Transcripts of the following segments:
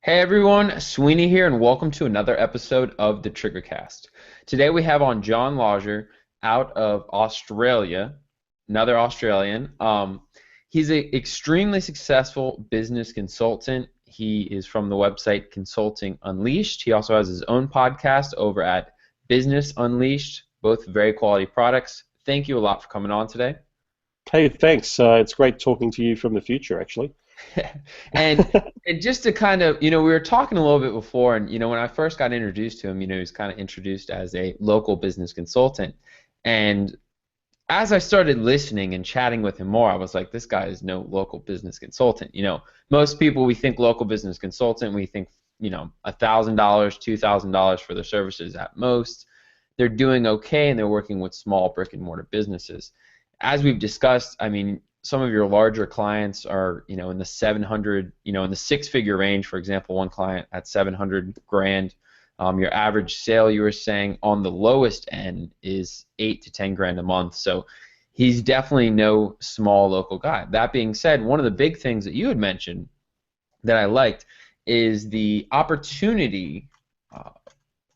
Hey everyone, Sweeney here, and welcome to another episode of the Triggercast. Today we have on John Logar out of Australia, another Australian. He's an extremely successful business consultant. He is from the website Consulting Unleashed. He also has his own podcast over at Business Unleashed, both very quality products. Thank you a lot for coming on today. Hey, thanks. It's great talking to you from the future, actually. and and just to kind of, we were talking a little bit before, and when I first got introduced to him, he was kind of introduced as a local business consultant, and as I started listening and chatting with him more, I was like, this guy is no local business consultant. Most people, we think local business consultant, we think $1,000, $2,000 for their services at most. They're doing okay, and they're working with small brick and mortar businesses. As we've discussed, I mean, some of your larger clients are, in the 700, in the six-figure range. For example, one client at 700 grand. Your average sale, you were saying, on the lowest end is 8 to 10 grand a month. So he's definitely no small local guy. That being said, one of the big things that you had mentioned that I liked is the opportunity uh,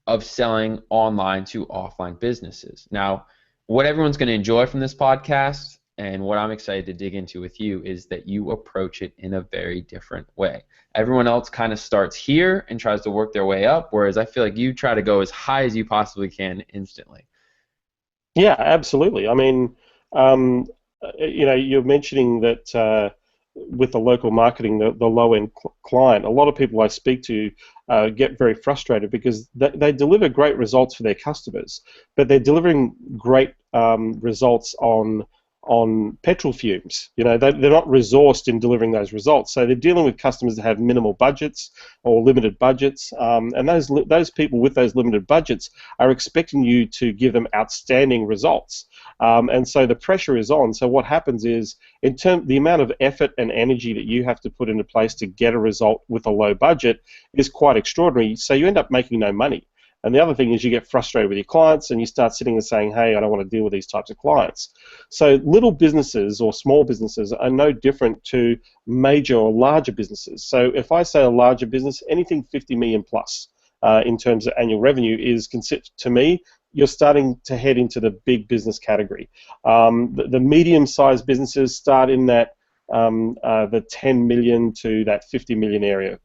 of selling online to offline businesses. Now, what everyone's going to enjoy from this podcast and what I'm excited to dig into with you is that you approach it in a very different way. Everyone else kind of starts here and tries to work their way up, whereas I feel like you try to go as high as you possibly can instantly. Yeah, absolutely. I mean, you're mentioning that with the local marketing, the low-end client, a lot of people I speak to get very frustrated because they deliver great results for their customers, but they're delivering great results on petrol fumes. They're not resourced in delivering those results. So they're dealing with customers that have minimal budgets or limited budgets, and those people with those limited budgets are expecting you to give them outstanding results. And so the pressure is on. So what happens is, the amount of effort and energy that you have to put into place to get a result with a low budget is quite extraordinary. So you end up making no money. And the other thing is you get frustrated with your clients and you start sitting and saying, hey, I don't want to deal with these types of clients. So little businesses or small businesses are no different to major or larger businesses. So if I say a larger business, anything 50 million plus in terms of annual revenue is considered, to me, you're starting to head into the big business category. The medium-sized businesses start in that the 10 million to that 50 million area.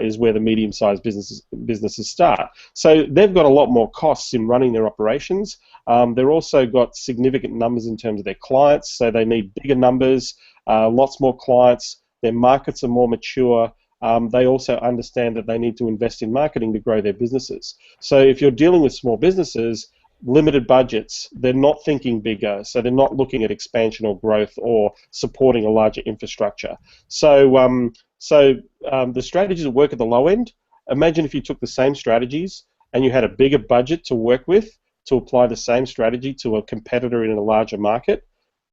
Is where the medium-sized businesses start. So they've got a lot more costs in running their operations. They've also got significant numbers in terms of their clients, so they need bigger numbers, lots more clients. Their markets are more mature. They also understand that they need to invest in marketing to grow their businesses. So if you're dealing with small businesses, limited budgets, they're not thinking bigger, so they're not looking at expansion or growth or supporting a larger infrastructure. So the strategies that work at the low end, imagine if you took the same strategies and you had a bigger budget to work with to apply the same strategy to a competitor in a larger market,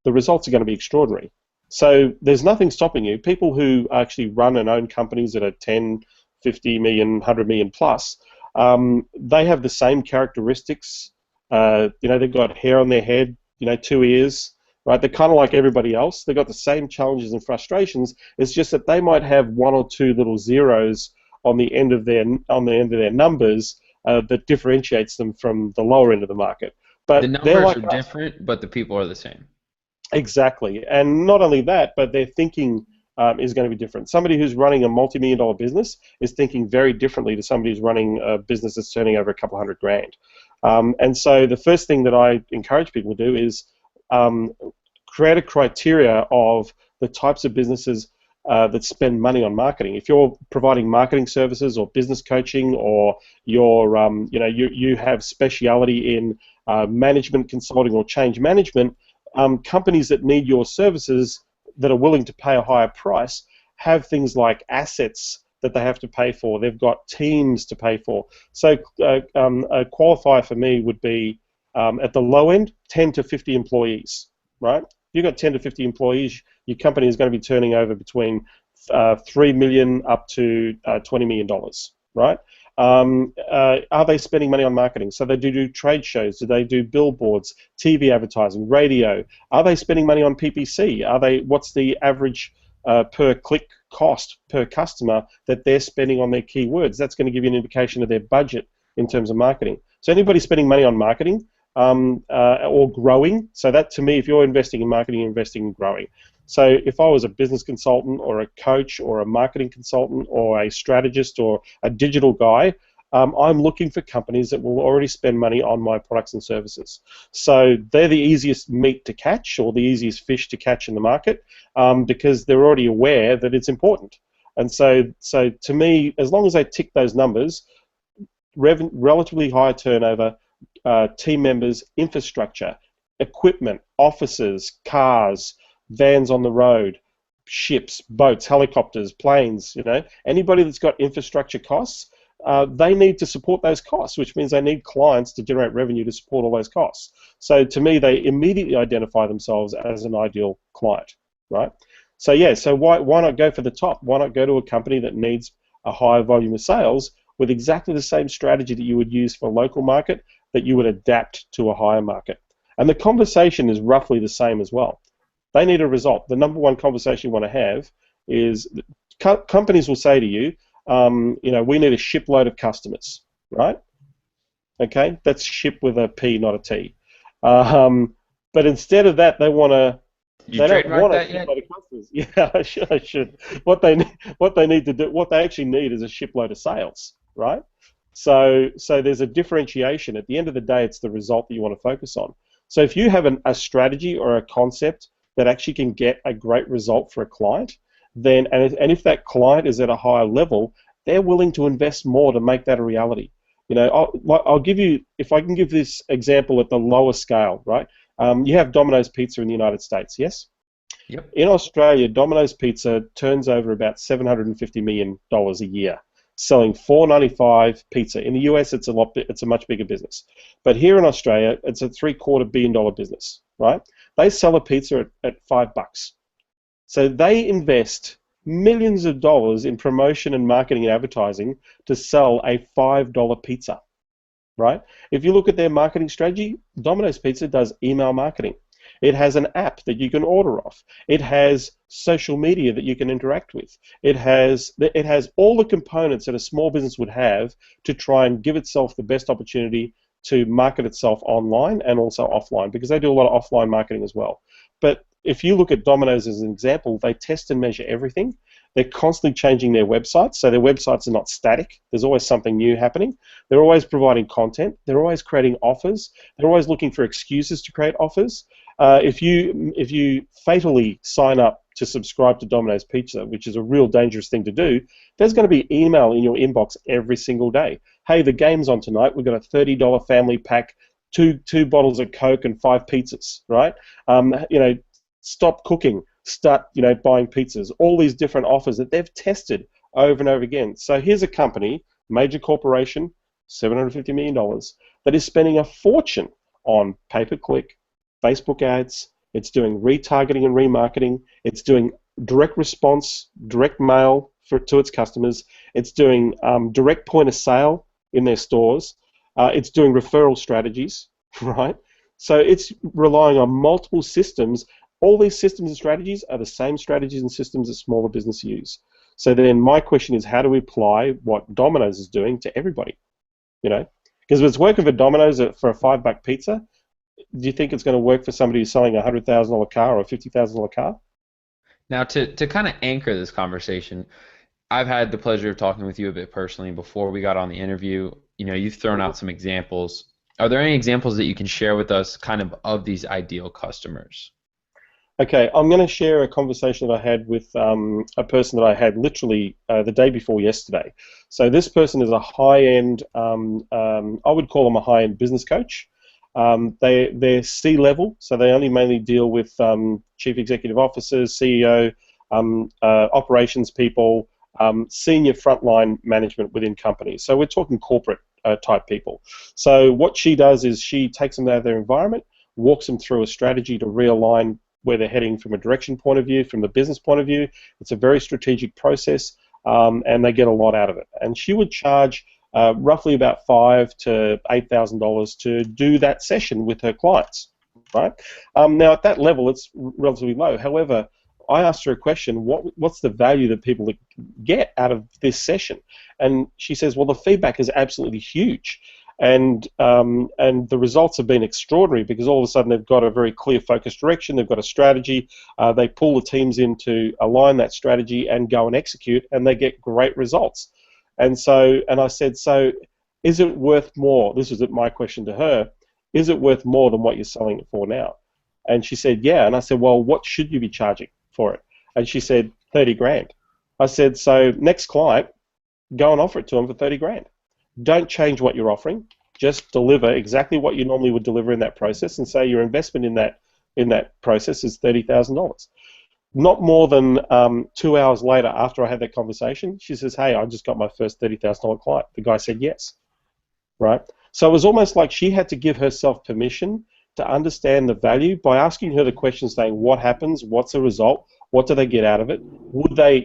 the results are going to be extraordinary. So there's nothing stopping you. People who actually run and own companies that are 10, 50 million, 100 million plus, they have the same characteristics. They've got hair on their head, two ears, right? They're kind of like everybody else. They've got the same challenges and frustrations. It's just that they might have one or two little zeros on the end of their numbers that differentiates them from the lower end of the market. The But they're numbers like are us. different, but the people are the same. Exactly. And not only that, but their thinking is going to be different. Somebody who's running a multi-million-dollar business is thinking very differently to somebody who's running a business that's turning over a couple hundred grand. And so the first thing that I encourage people to do is create a criteria of the types of businesses that spend money on marketing. If you're providing marketing services or business coaching, or you have speciality in management consulting or change management, companies that need your services that are willing to pay a higher price have things like assets that they have to pay for. They've got teams to pay for. So a qualifier for me would be at the low end, 10 to 50 employees, right? If you've got 10 to 50 employees, your company is going to be turning over between 3 million up to $20 million, right? Are they spending money on marketing? So they do trade shows, do they do billboards, TV advertising, radio? Are they spending money on PPC? What's the average per click cost per customer that they're spending on their keywords. That's going to give you an indication of their budget in terms of marketing. So anybody spending money on marketing or growing, so that to me, if you're investing in marketing, you're investing in growing. So if I was a business consultant or a coach or a marketing consultant or a strategist or a digital guy, I'm looking for companies that will already spend money on my products and services. So they're the easiest meat to catch or the easiest fish to catch in the market because they're already aware that it's important. And so to me, as long as they tick those numbers, relatively high turnover, team members, infrastructure, equipment, offices, cars, vans on the road, ships, boats, helicopters, planes, anybody that's got infrastructure costs, they need to support those costs, which means they need clients to generate revenue to support all those costs. So to me, they immediately identify themselves as an ideal client, right? So yeah, so why not go for the top? Why not go to a company that needs a higher volume of sales with exactly the same strategy that you would use for a local market that you would adapt to a higher market? And the conversation is roughly the same as well. They need a result. The number one conversation you want to have is companies will say to you, we need a shipload of customers, right? Okay, that's ship with a P, not a T. But instead of that, they want to. You trademarked that yet? Of customers. Yeah, I should. What they need to do, what they actually need is a shipload of sales, right? So there's a differentiation. At the end of the day, it's the result that you want to focus on. So if you have a strategy or a concept that actually can get a great result for a client, then and if that client is at a higher level, they're willing to invest more to make that a reality. I'll give you, if I can give this example at the lower scale, right? You have Domino's Pizza in the United States, yes? Yep. In Australia, Domino's Pizza turns over about $750 million a year, selling $4.95 pizza. In the US, it's a much bigger business. But here in Australia, it's a $750 million business, right? They sell a pizza at $5. So they invest millions of dollars in promotion and marketing and advertising to sell a $5 pizza, right? If you look at their marketing strategy, Domino's Pizza does email marketing. It has an app that you can order off. It has social media that you can interact with. It has all the components that a small business would have to try and give itself the best opportunity to market itself online and also offline, because they do a lot of offline marketing as well. But if you look at Domino's as an example, they test and measure everything. They're constantly changing their websites, so their websites are not static. There's always something new happening. They're always providing content. They're always creating offers. They're always looking for excuses to create offers. If you fatally sign up to subscribe to Domino's Pizza, which is a real dangerous thing to do, there's going to be email in your inbox every single day. Hey, the game's on tonight. We've got a $30 family pack, two bottles of Coke and 5 pizzas, right? Stop cooking, start buying pizzas, all these different offers that they've tested over and over again. So here's a company, major corporation, $750 million, that is spending a fortune on pay-per-click, Facebook ads. It's doing retargeting and remarketing. It's doing direct response, direct mail to its customers. It's doing direct point of sale in their stores. It's doing referral strategies, right? So it's relying on multiple systems. All these systems and strategies are the same strategies and systems that smaller businesses use. So then my question is, how do we apply what Domino's is doing to everybody? Because if it's working for Domino's for a $5 pizza, do you think it's going to work for somebody who's selling a $100,000 car or a $50,000 car? Now, to kind of anchor this conversation, I've had the pleasure of talking with you a bit personally before we got on the interview. You've thrown out some examples. Are there any examples that you can share with us kind of these ideal customers? Okay, I'm going to share a conversation that I had with a person that I had literally the day before yesterday. So this person is a high-end, I would call them a high-end business coach. They're C-level, so they only mainly deal with chief executive officers, CEO, operations people, senior frontline management within companies. So we're talking corporate type people. So what she does is she takes them out of their environment, walks them through a strategy to realign where they're heading from a direction point of view, from the business point of view. It's a very strategic process, and they get a lot out of it. And she would charge roughly about $5,000 to $8,000 to do that session with her clients, right? Now at that level, it's relatively low. However, I asked her a question, what's the value that people get out of this session? And she says, well, the feedback is absolutely huge. And the results have been extraordinary because all of a sudden they've got a very clear focused direction, they've got a strategy, they pull the teams in to align that strategy and go and execute, and they get great results. And I said, so is it worth more? This was my question to her. Is it worth more than what you're selling it for now? And she said, yeah. And I said, well, what should you be charging for it? And she said, 30 grand. I said, so next client, go and offer it to them for 30 grand. Don't change what you're offering. Just deliver exactly what you normally would deliver in that process, and say your investment in that process is $30,000. Not more than 2 hours later, after I had that conversation, she says, "Hey, I just got my first $30,000 client." The guy said yes, right? So it was almost like she had to give herself permission to understand the value by asking her the question, saying, "What happens? What's the result? What do they get out of it? Would they,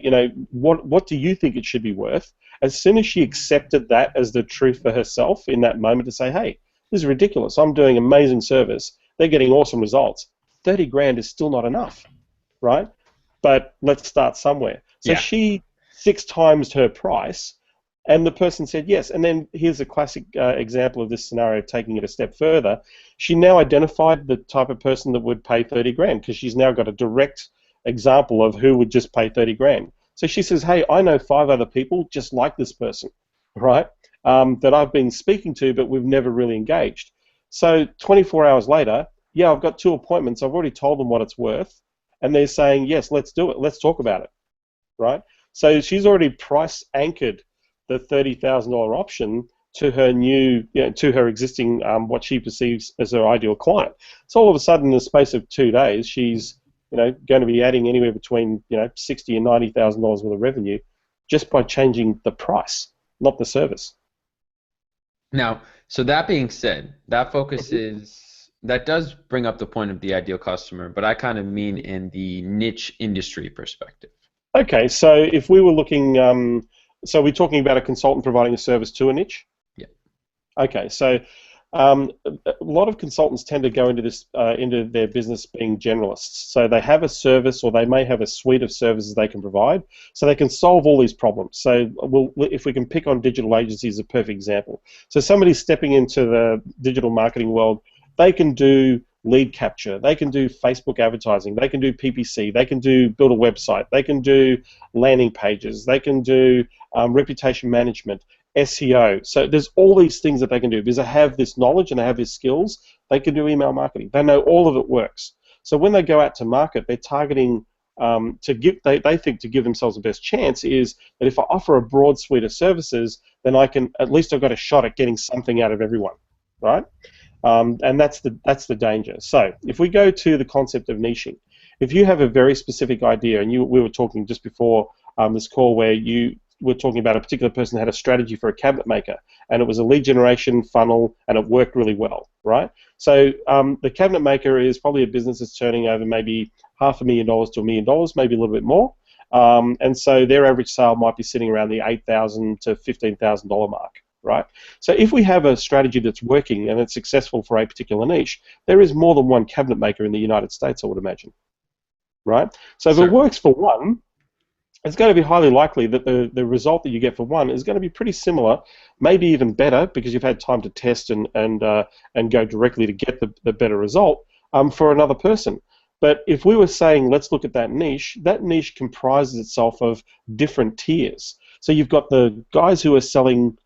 what do you think it should be worth?" As soon as she accepted that as the truth for herself in that moment, to say, "Hey, this is ridiculous. I'm doing amazing service. They're getting awesome results. 30 grand is still not enough, right? But let's start somewhere." So Yeah. she 6 times her price, and the person said yes. And then here's a classic example of this scenario, taking it a step further. She now identified the type of person that would pay 30 grand because she's now got a direct example of who would just pay 30 grand. So she says, "Hey, I know 5 other people just like this person, right, that I've been speaking to, but we've never really engaged." So 24 hours later, yeah, I've got 2 appointments. I've already told them what it's worth, and they're saying, yes, let's do it. Let's talk about it, right? So she's already price anchored the $30,000 option to her to her existing, what she perceives as her ideal client. So all of a sudden, in the space of 2 days, she's going to be adding anywhere between $60,000 and $90,000 worth of revenue just by changing the price, not the service. Now, so that being said, that does bring up the point of the ideal customer, but I kind of mean in the niche industry perspective. Okay, so if we were looking, so we're talking about a consultant providing a service to a niche? Yeah. Okay, so a lot of consultants tend to go into their business being generalists. So they have a service, or they may have a suite of services they can provide, so they can solve all these problems. So if we can pick on digital agencies as a perfect example. So somebody stepping into the digital marketing world, they can do lead capture, they can do Facebook advertising, they can do PPC, they can build a website, they can do landing pages, they can do reputation management, SEO. So there's all these things that they can do because they have this knowledge and they have these skills. They can do email marketing. They know all of it works. So when they go out to market, they're targeting they think to give themselves the best chance is that if I offer a broad suite of services, then at least I've got a shot at getting something out of everyone, right? And that's the danger. So if we go to the concept of niching, if you have a very specific idea, and we were talking just before this call where we're talking about a particular person that had a strategy for a cabinet maker, and it was a lead generation funnel, and it worked really well, right? So the cabinet maker is probably a business that's turning over maybe $500,000 to $1 million, maybe a little bit more, and so their average sale might be sitting around the $8,000 to $15,000 mark, right? So if we have a strategy that's working and it's successful for a particular niche, there is more than one cabinet maker in the United States, I would imagine, right? So if it works for one, it's going to be highly likely that the result that you get for one is going to be pretty similar, maybe even better, because you've had time to test and go directly to get the better result for another person. But if we were saying, let's look at that niche comprises itself of different tiers. So you've got the guys who are selling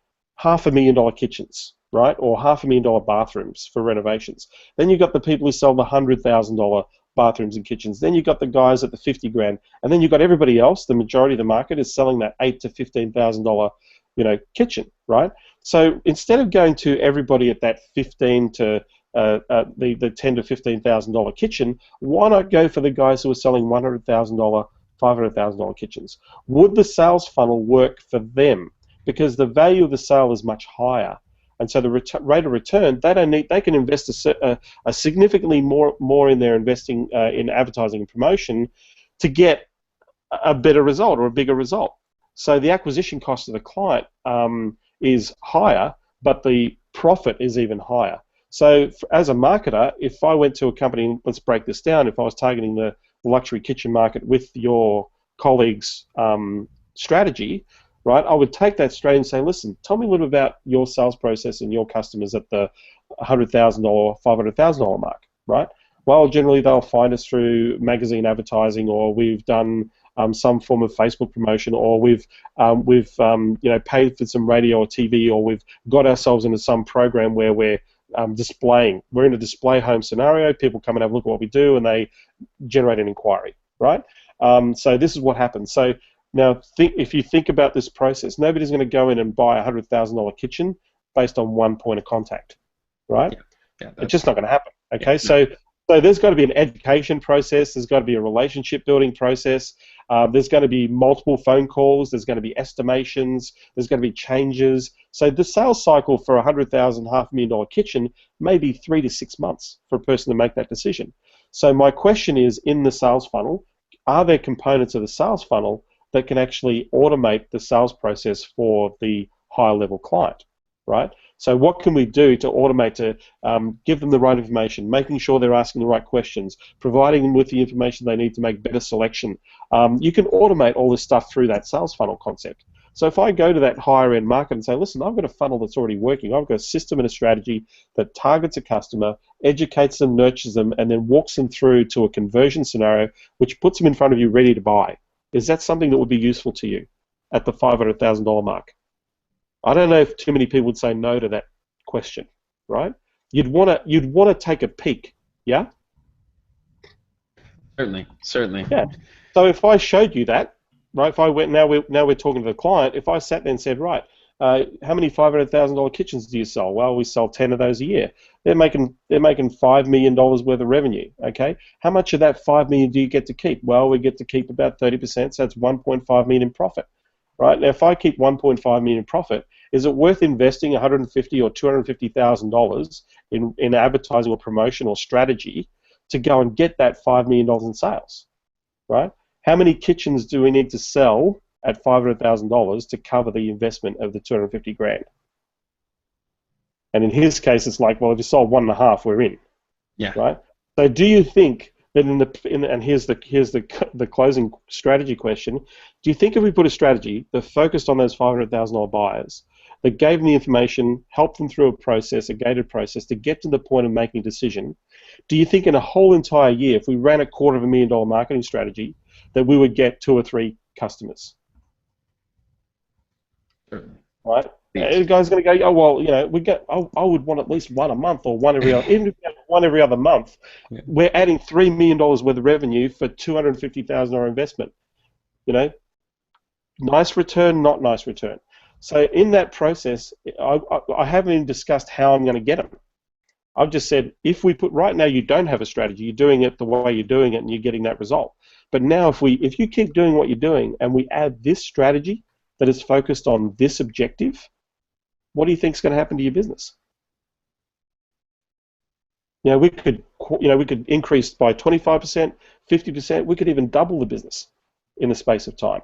$500,000 kitchens, right, or $500,000 bathrooms for renovations. Then you've got the people who sell the $100,000 bathrooms and kitchens. Then you've got the guys at the 50 grand, and then you've got everybody else. The majority of the market is selling that $8,000 to $15,000, kitchen, right? So instead of going to everybody at that 15 to the $10,000 to $15,000 kitchen, why not go for the guys who are selling $100,000, $500,000 kitchens? Would the sales funnel work for them? Because the value of the sale is much higher. And so the rate of return, they can invest a significantly more in their investing in advertising and promotion to get a better result or a bigger result. So the acquisition cost of the client is higher, but the profit is even higher. So as a marketer, if I went to a company, let's break this down, if I was targeting the luxury kitchen market with your colleagues' strategy, right? I would take that straight and say, listen, tell me a little bit about your sales process and your customers at the $100,000, $500,000 mark, right? Well, generally they'll find us through magazine advertising, or we've done some form of Facebook promotion, or we've paid for some radio or TV, or we've got ourselves into some program where we're displaying. We're in a display home scenario. People come and have a look at what we do, and they generate an inquiry, right? So this is what happens. So now, if you think about this process, nobody's going to go in and buy a $100,000 kitchen based on one point of contact, right? It's just not going to happen. Okay, so there's got to be an education process. There's got to be a relationship building process. There's going to be multiple phone calls. There's going to be estimations. There's going to be changes. So the sales cycle for a $100,000, $500,000 kitchen may be 3 to 6 months for a person to make that decision. So my question is, in the sales funnel, are there components of the sales funnel that can actually automate the sales process for the higher level client, right? So what can we do to automate, to give them the right information, making sure they're asking the right questions, providing them with the information they need to make better selection. You can automate all this stuff through that sales funnel concept. So if I go to that higher end market and say, listen, I've got a funnel that's already working, I've got a system and a strategy that targets a customer, educates them, nurtures them, and then walks them through to a conversion scenario which puts them in front of you ready to buy. Is that something that would be useful to you at the $500,000 mark? I don't know if too many people would say no to that question, right? You'd want to take a peek, yeah? Certainly. Yeah. So if I showed you that, right? If I went now we're talking to the client. If I sat there and said, right, how many $500,000 kitchens do you sell? Well, we sell 10 of those a year. They're making $5 million worth of revenue. Okay. How much of that $5 million do you get to keep? Well, we get to keep about 30%. So that's $1.5 million in profit. Right? Now, if I keep $1.5 million in profit, is it worth investing $150,000 or $250,000 in advertising or promotion or strategy to go and get that $5 million in sales? Right? How many kitchens do we need to sell at $500,000 to cover the investment of the $250,000? And in his case, it's like, well, if you sold 1.5, we're in. Yeah. Right. So, do you think that and here's the closing strategy question? Do you think if we put a strategy that focused on those $500,000 buyers, that gave them the information, helped them through a process, a gated process, to get to the point of making a decision, do you think in a whole entire year, if we ran a $250,000 marketing strategy, that we would get 2 or 3 customers? Certainly. Right? The guy's going to go, oh, well, I would want at least one a month, or one every other, even if we have one every other month. Yeah. We're adding $3 million worth of revenue for $250,000 investment. Nice return, not nice return. So in that process, I haven't even discussed how I'm going to get them. I've just said, if we put, right now you don't have a strategy, you're doing it the way you're doing it and you're getting that result. But now if you keep doing what you're doing and we add this strategy that is focused on this objective, what do you think is going to happen to your business? We could increase by 25%, 50%, we could even double the business in the space of time.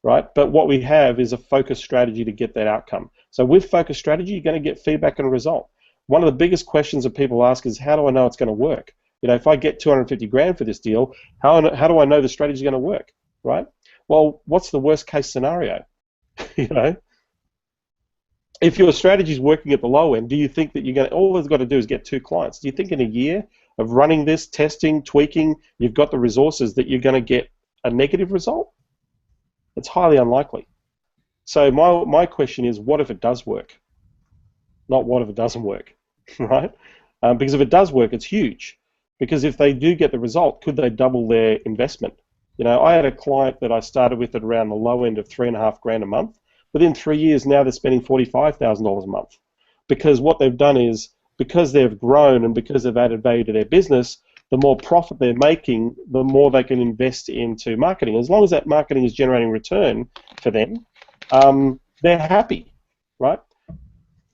Right? But what we have is a focused strategy to get that outcome. So with focused strategy, you're going to get feedback and a result. One of the biggest questions that people ask is, how do I know it's going to work? If I get $250,000 for this deal, how do I know the strategy is going to work? Right? Well, what's the worst case scenario? If your strategy is working at the low end, do you think that all they've got to do is get 2 clients? Do you think in a year of running this, testing, tweaking, you've got the resources that you're going to get a negative result? It's highly unlikely. So my question is, what if it does work? Not what if it doesn't work, right? Because if it does work, it's huge. Because if they do get the result, could they double their investment? I had a client that I started with at around the low end of $3,500 a month. Within 3 years, now they're spending $45,000 a month. Because what they've done is, because they've grown and because they've added value to their business, the more profit they're making, the more they can invest into marketing. As long as that marketing is generating return for them, they're happy, right?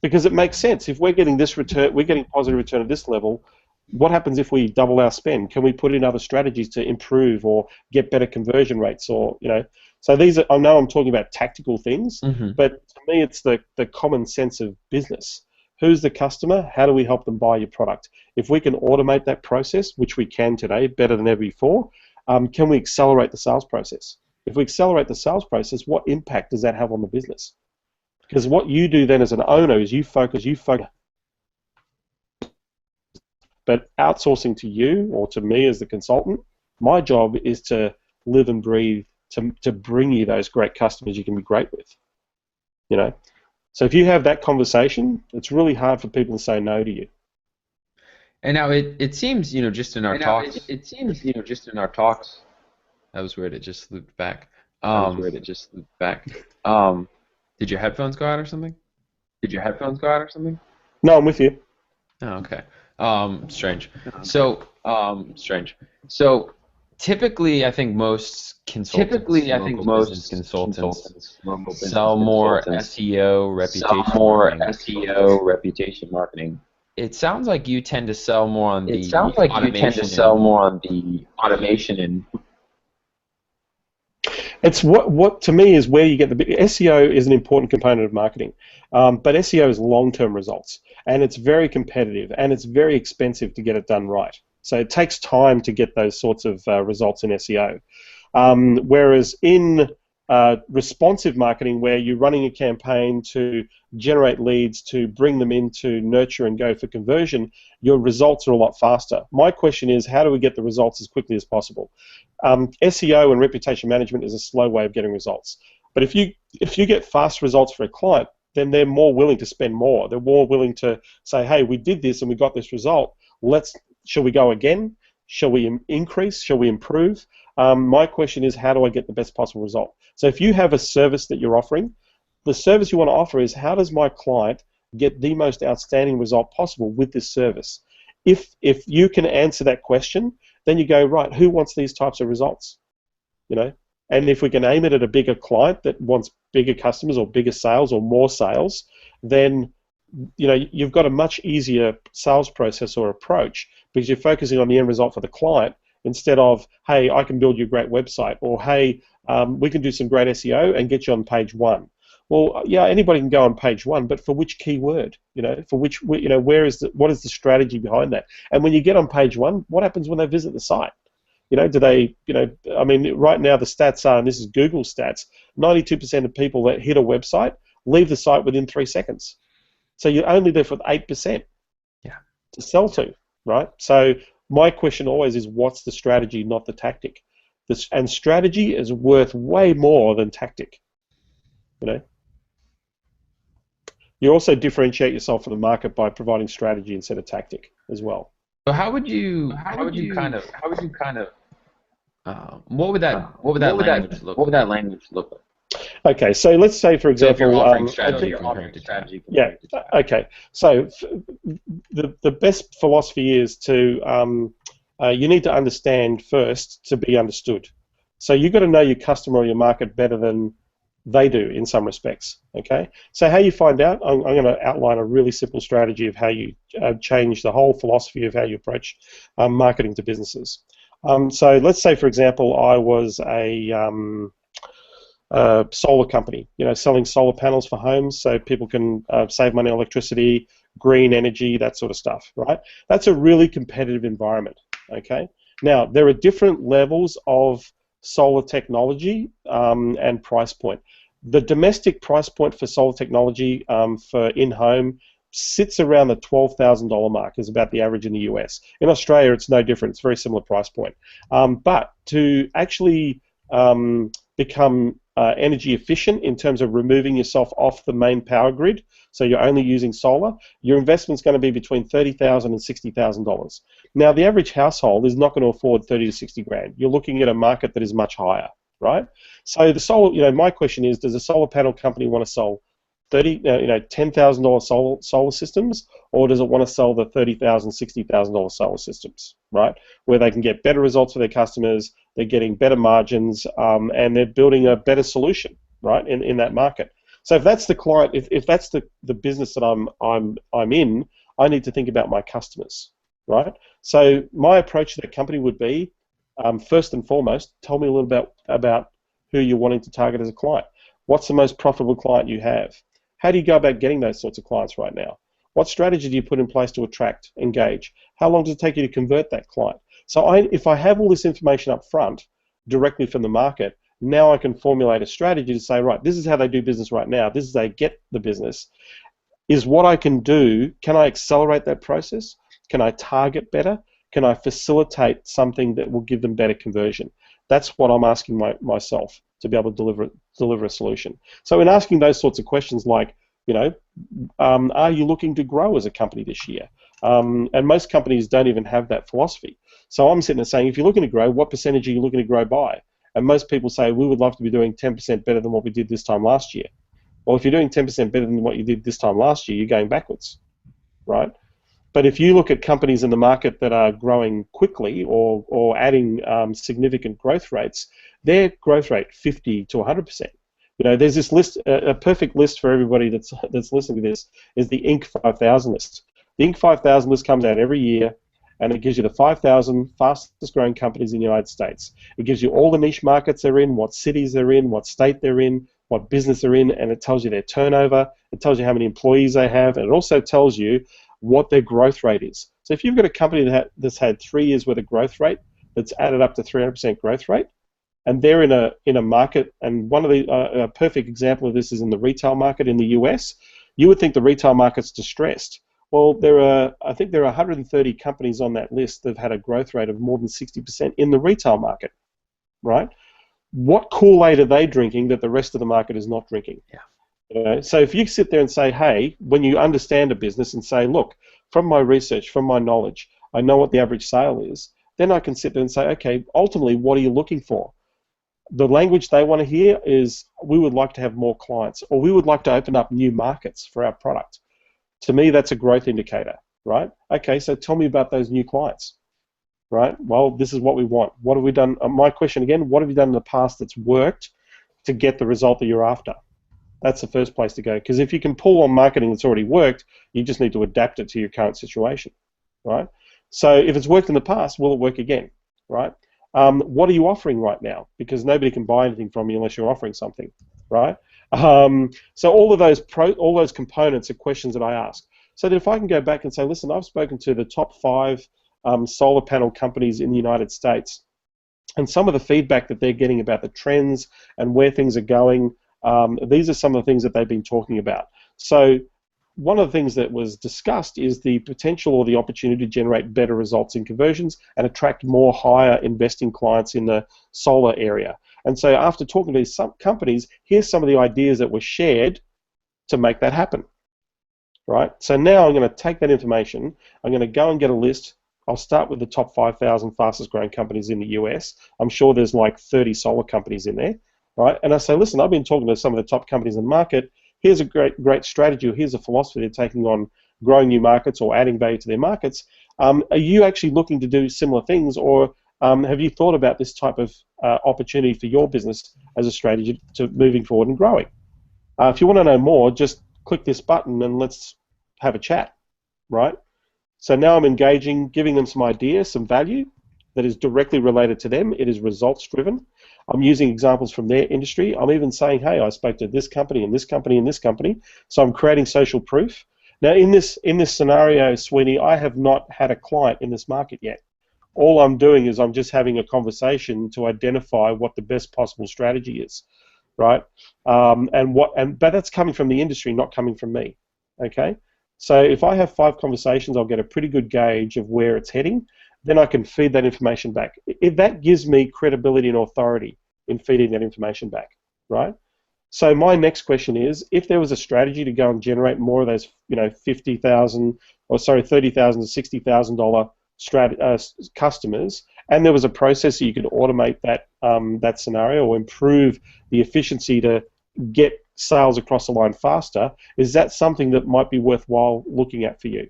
Because it makes sense. If we're getting this return, we're getting positive return at this level, what happens if we double our spend? Can we put in other strategies to improve or get better conversion rates? Or so these are, I know I'm talking about tactical things, but to me it's the common sense of business. Who's the customer? How do we help them buy your product? If we can automate that process, which we can today better than ever before, can we accelerate the sales process? If we accelerate the sales process, what impact does that have on the business? Because what you do then as an owner is you focus. But outsourcing to you or to me as the consultant, my job is to live and breathe to bring you those great customers you can be great with. You know, so if you have that conversation, it's really hard for people to say no to you. And now it seems, just in our talks, that was weird. It just looped back. Did your headphones go out or something? No, I'm with you. Oh, okay. Strange. So typically, I think most consultants, local business consultants, sell more SEO, reputation marketing. It sounds like you tend to sell more on the automation and It's what to me is where you get the SEO is an important component of marketing, but SEO is long-term results, and it's very competitive, and it's very expensive to get it done right. So it takes time to get those sorts of results in SEO. Whereas in responsive marketing, where you're running a campaign to generate leads, to bring them in, to nurture and go for conversion, your results are a lot faster. My question is, how do we get the results as quickly as possible? SEO and reputation management is a slow way of getting results. But if you get fast results for a client, then they're more willing to spend more. They're more willing to say, hey, we did this and we got this result. Shall we go again? Shall we increase? Shall we improve? My question is, how do I get the best possible result? So if you have a service that you're offering, the service you want to offer is, how does my client get the most outstanding result possible with this service? If you can answer that question, then you go, right, who wants these types of results? And if we can aim it at a bigger client that wants bigger customers or bigger sales or more sales, then you've got a much easier sales process or approach, because you're focusing on the end result for the client instead of, hey, I can build you a great website, or hey, we can do some great SEO and get you on page 1. Well, yeah, anybody can go on page 1, but for which keyword? For which, what is the strategy behind that? And when you get on page 1, what happens when they visit the site? Do they, I mean, right now the stats are, and this is Google stats, 92% of people that hit a website leave the site within 3 seconds. So you're only there for 8% to sell to, right? So my question always is, what's the strategy, not the tactic? And strategy is worth way more than tactic. You also differentiate yourself from the market by providing strategy instead of tactic as well. So how would you kind of what would that language look like? Okay, so let's say, for example, if you're offering strategy, okay. So the best philosophy is to you need to understand first to be understood. So you've got to know your customer or your market better than they do in some respects. Okay, so how you find out? I'm going to outline a really simple strategy of how you change the whole philosophy of how you approach marketing to businesses. So let's say, for example, I was a solar company, selling solar panels for homes so people can save money on electricity, green energy, that sort of stuff, right? That's a really competitive environment, okay? Now, there are different levels of solar technology and price point. The domestic price point for solar technology for in-home sits around the $12,000 mark, is about the average in the US. In Australia, it's no different. It's a very similar price point. But to actually become energy efficient in terms of removing yourself off the main power grid, so you're only using solar, your investment's going to be between $30,000 and $60,000. Now, the average household is not going to afford 30 to 60 grand. You're looking at a market that is much higher, right? So the solar, my question is, does a solar panel company want to sell $10,000 solar systems, or does it want to sell the $30,000, $60,000 solar systems, right? Where they can get better results for their customers, they're getting better margins, and they're building a better solution, right, in that market. So if that's the client, if that's the business that I'm in, I need to think about my customers, right? So my approach to the company would be, first and foremost, tell me a little about who you're wanting to target as a client. What's the most profitable client you have? How do you go about getting those sorts of clients right now? What strategy do you put in place to attract, engage? How long does it take you to convert that client? So if I have all this information up front directly from the market, now I can formulate a strategy to say, right, this is how they do business right now. This is how they get the business. Is what I can do, can I accelerate that process? Can I target better? Can I facilitate something that will give them better conversion? That's what I'm asking myself to be able to deliver a solution. So in asking those sorts of questions like, are you looking to grow as a company this year? And most companies don't even have that philosophy. So I'm sitting there saying, if you're looking to grow, what percentage are you looking to grow by? And most people say, we would love to be doing 10% better than what we did this time last year. Well, if you're doing 10% better than what you did this time last year, you're going backwards, right? But if you look at companies in the market that are growing quickly or adding significant growth rates, their growth rate 50 to 100%. There's this list, a perfect list for everybody that's listening to this is the Inc. 5000 list. The Inc. 5000 list comes out every year, and it gives you the 5,000 fastest growing companies in the United States. It gives you all the niche markets they're in, what cities they're in, what state they're in, what business they're in, and it tells you their turnover, it tells you how many employees they have, and it also tells you what their growth rate is. So if you've got a company that's had 3 years worth of growth rate, that's added up to 300% growth rate, and they're in a market, and one of the a perfect example of this is in the retail market in the US. You would think the retail market's distressed. Well, I think there are 130 companies on that list that have had a growth rate of more than 60% in the retail market, right? What Kool-Aid are they drinking that the rest of the market is not drinking? Yeah. So if you sit there and say, hey, when you understand a business and say, look, from my research, from my knowledge, I know what the average sale is, then I can sit there and say, okay, ultimately, what are you looking for? The language they want to hear is, we would like to have more clients, or we would like to open up new markets for our product. To me, that's a growth indicator, right? Okay, so tell me about those new clients, right? Well, this is what we want. What have we done? My question again, what have you done in the past that's worked to get the result that you're after? That's the first place to go, because if you can pull on marketing that's already worked, you just need to adapt it to your current situation, right? So if it's worked in the past, will it work again, right? What are you offering right now? Because nobody can buy anything from you unless you're offering something, right? So all those components are questions that I ask. So that if I can go back and say, listen, I've spoken to the top 5 solar panel companies in the United States, and some of the feedback that they're getting about the trends and where things are going, these are some of the things that they've been talking about. So one of the things that was discussed is the potential or the opportunity to generate better results in conversions and attract more higher investing clients in the solar area. And so after talking to these companies, here's some of the ideas that were shared to make that happen, right? So now I'm going to take that information, I'm going to go and get a list. I'll start with the top 5,000 fastest growing companies in the US. I'm sure there's like 30 solar companies in there, right? And I say, listen, I've been talking to some of the top companies in the market. Here's a great strategy, or here's a philosophy they're taking on growing new markets or adding value to their markets. Are you actually looking to do similar things, or have you thought about this type of opportunity for your business as a strategy to moving forward and growing? If you want to know more, just click this button and let's have a chat, right? So now I'm engaging, giving them some ideas, some value that is directly related to them. It is results driven. I'm using examples from their industry. I'm even saying, hey, I spoke to this company and this company and this company. So I'm creating social proof. Now in this scenario, Sweeney, I have not had a client in this market yet. All I'm doing is I'm just having a conversation to identify what the best possible strategy is, right? But that's coming from the industry, not coming from me. Okay. So if I have 5 conversations, I'll get a pretty good gauge of where it's heading. Then I can feed that information back. If that gives me credibility and authority in feeding that information back, right? So my next question is, if there was a strategy to go and generate more of those, $30,000 to $60,000 customers, and there was a process that you could automate that scenario or improve the efficiency to get sales across the line faster, is that something that might be worthwhile looking at for you?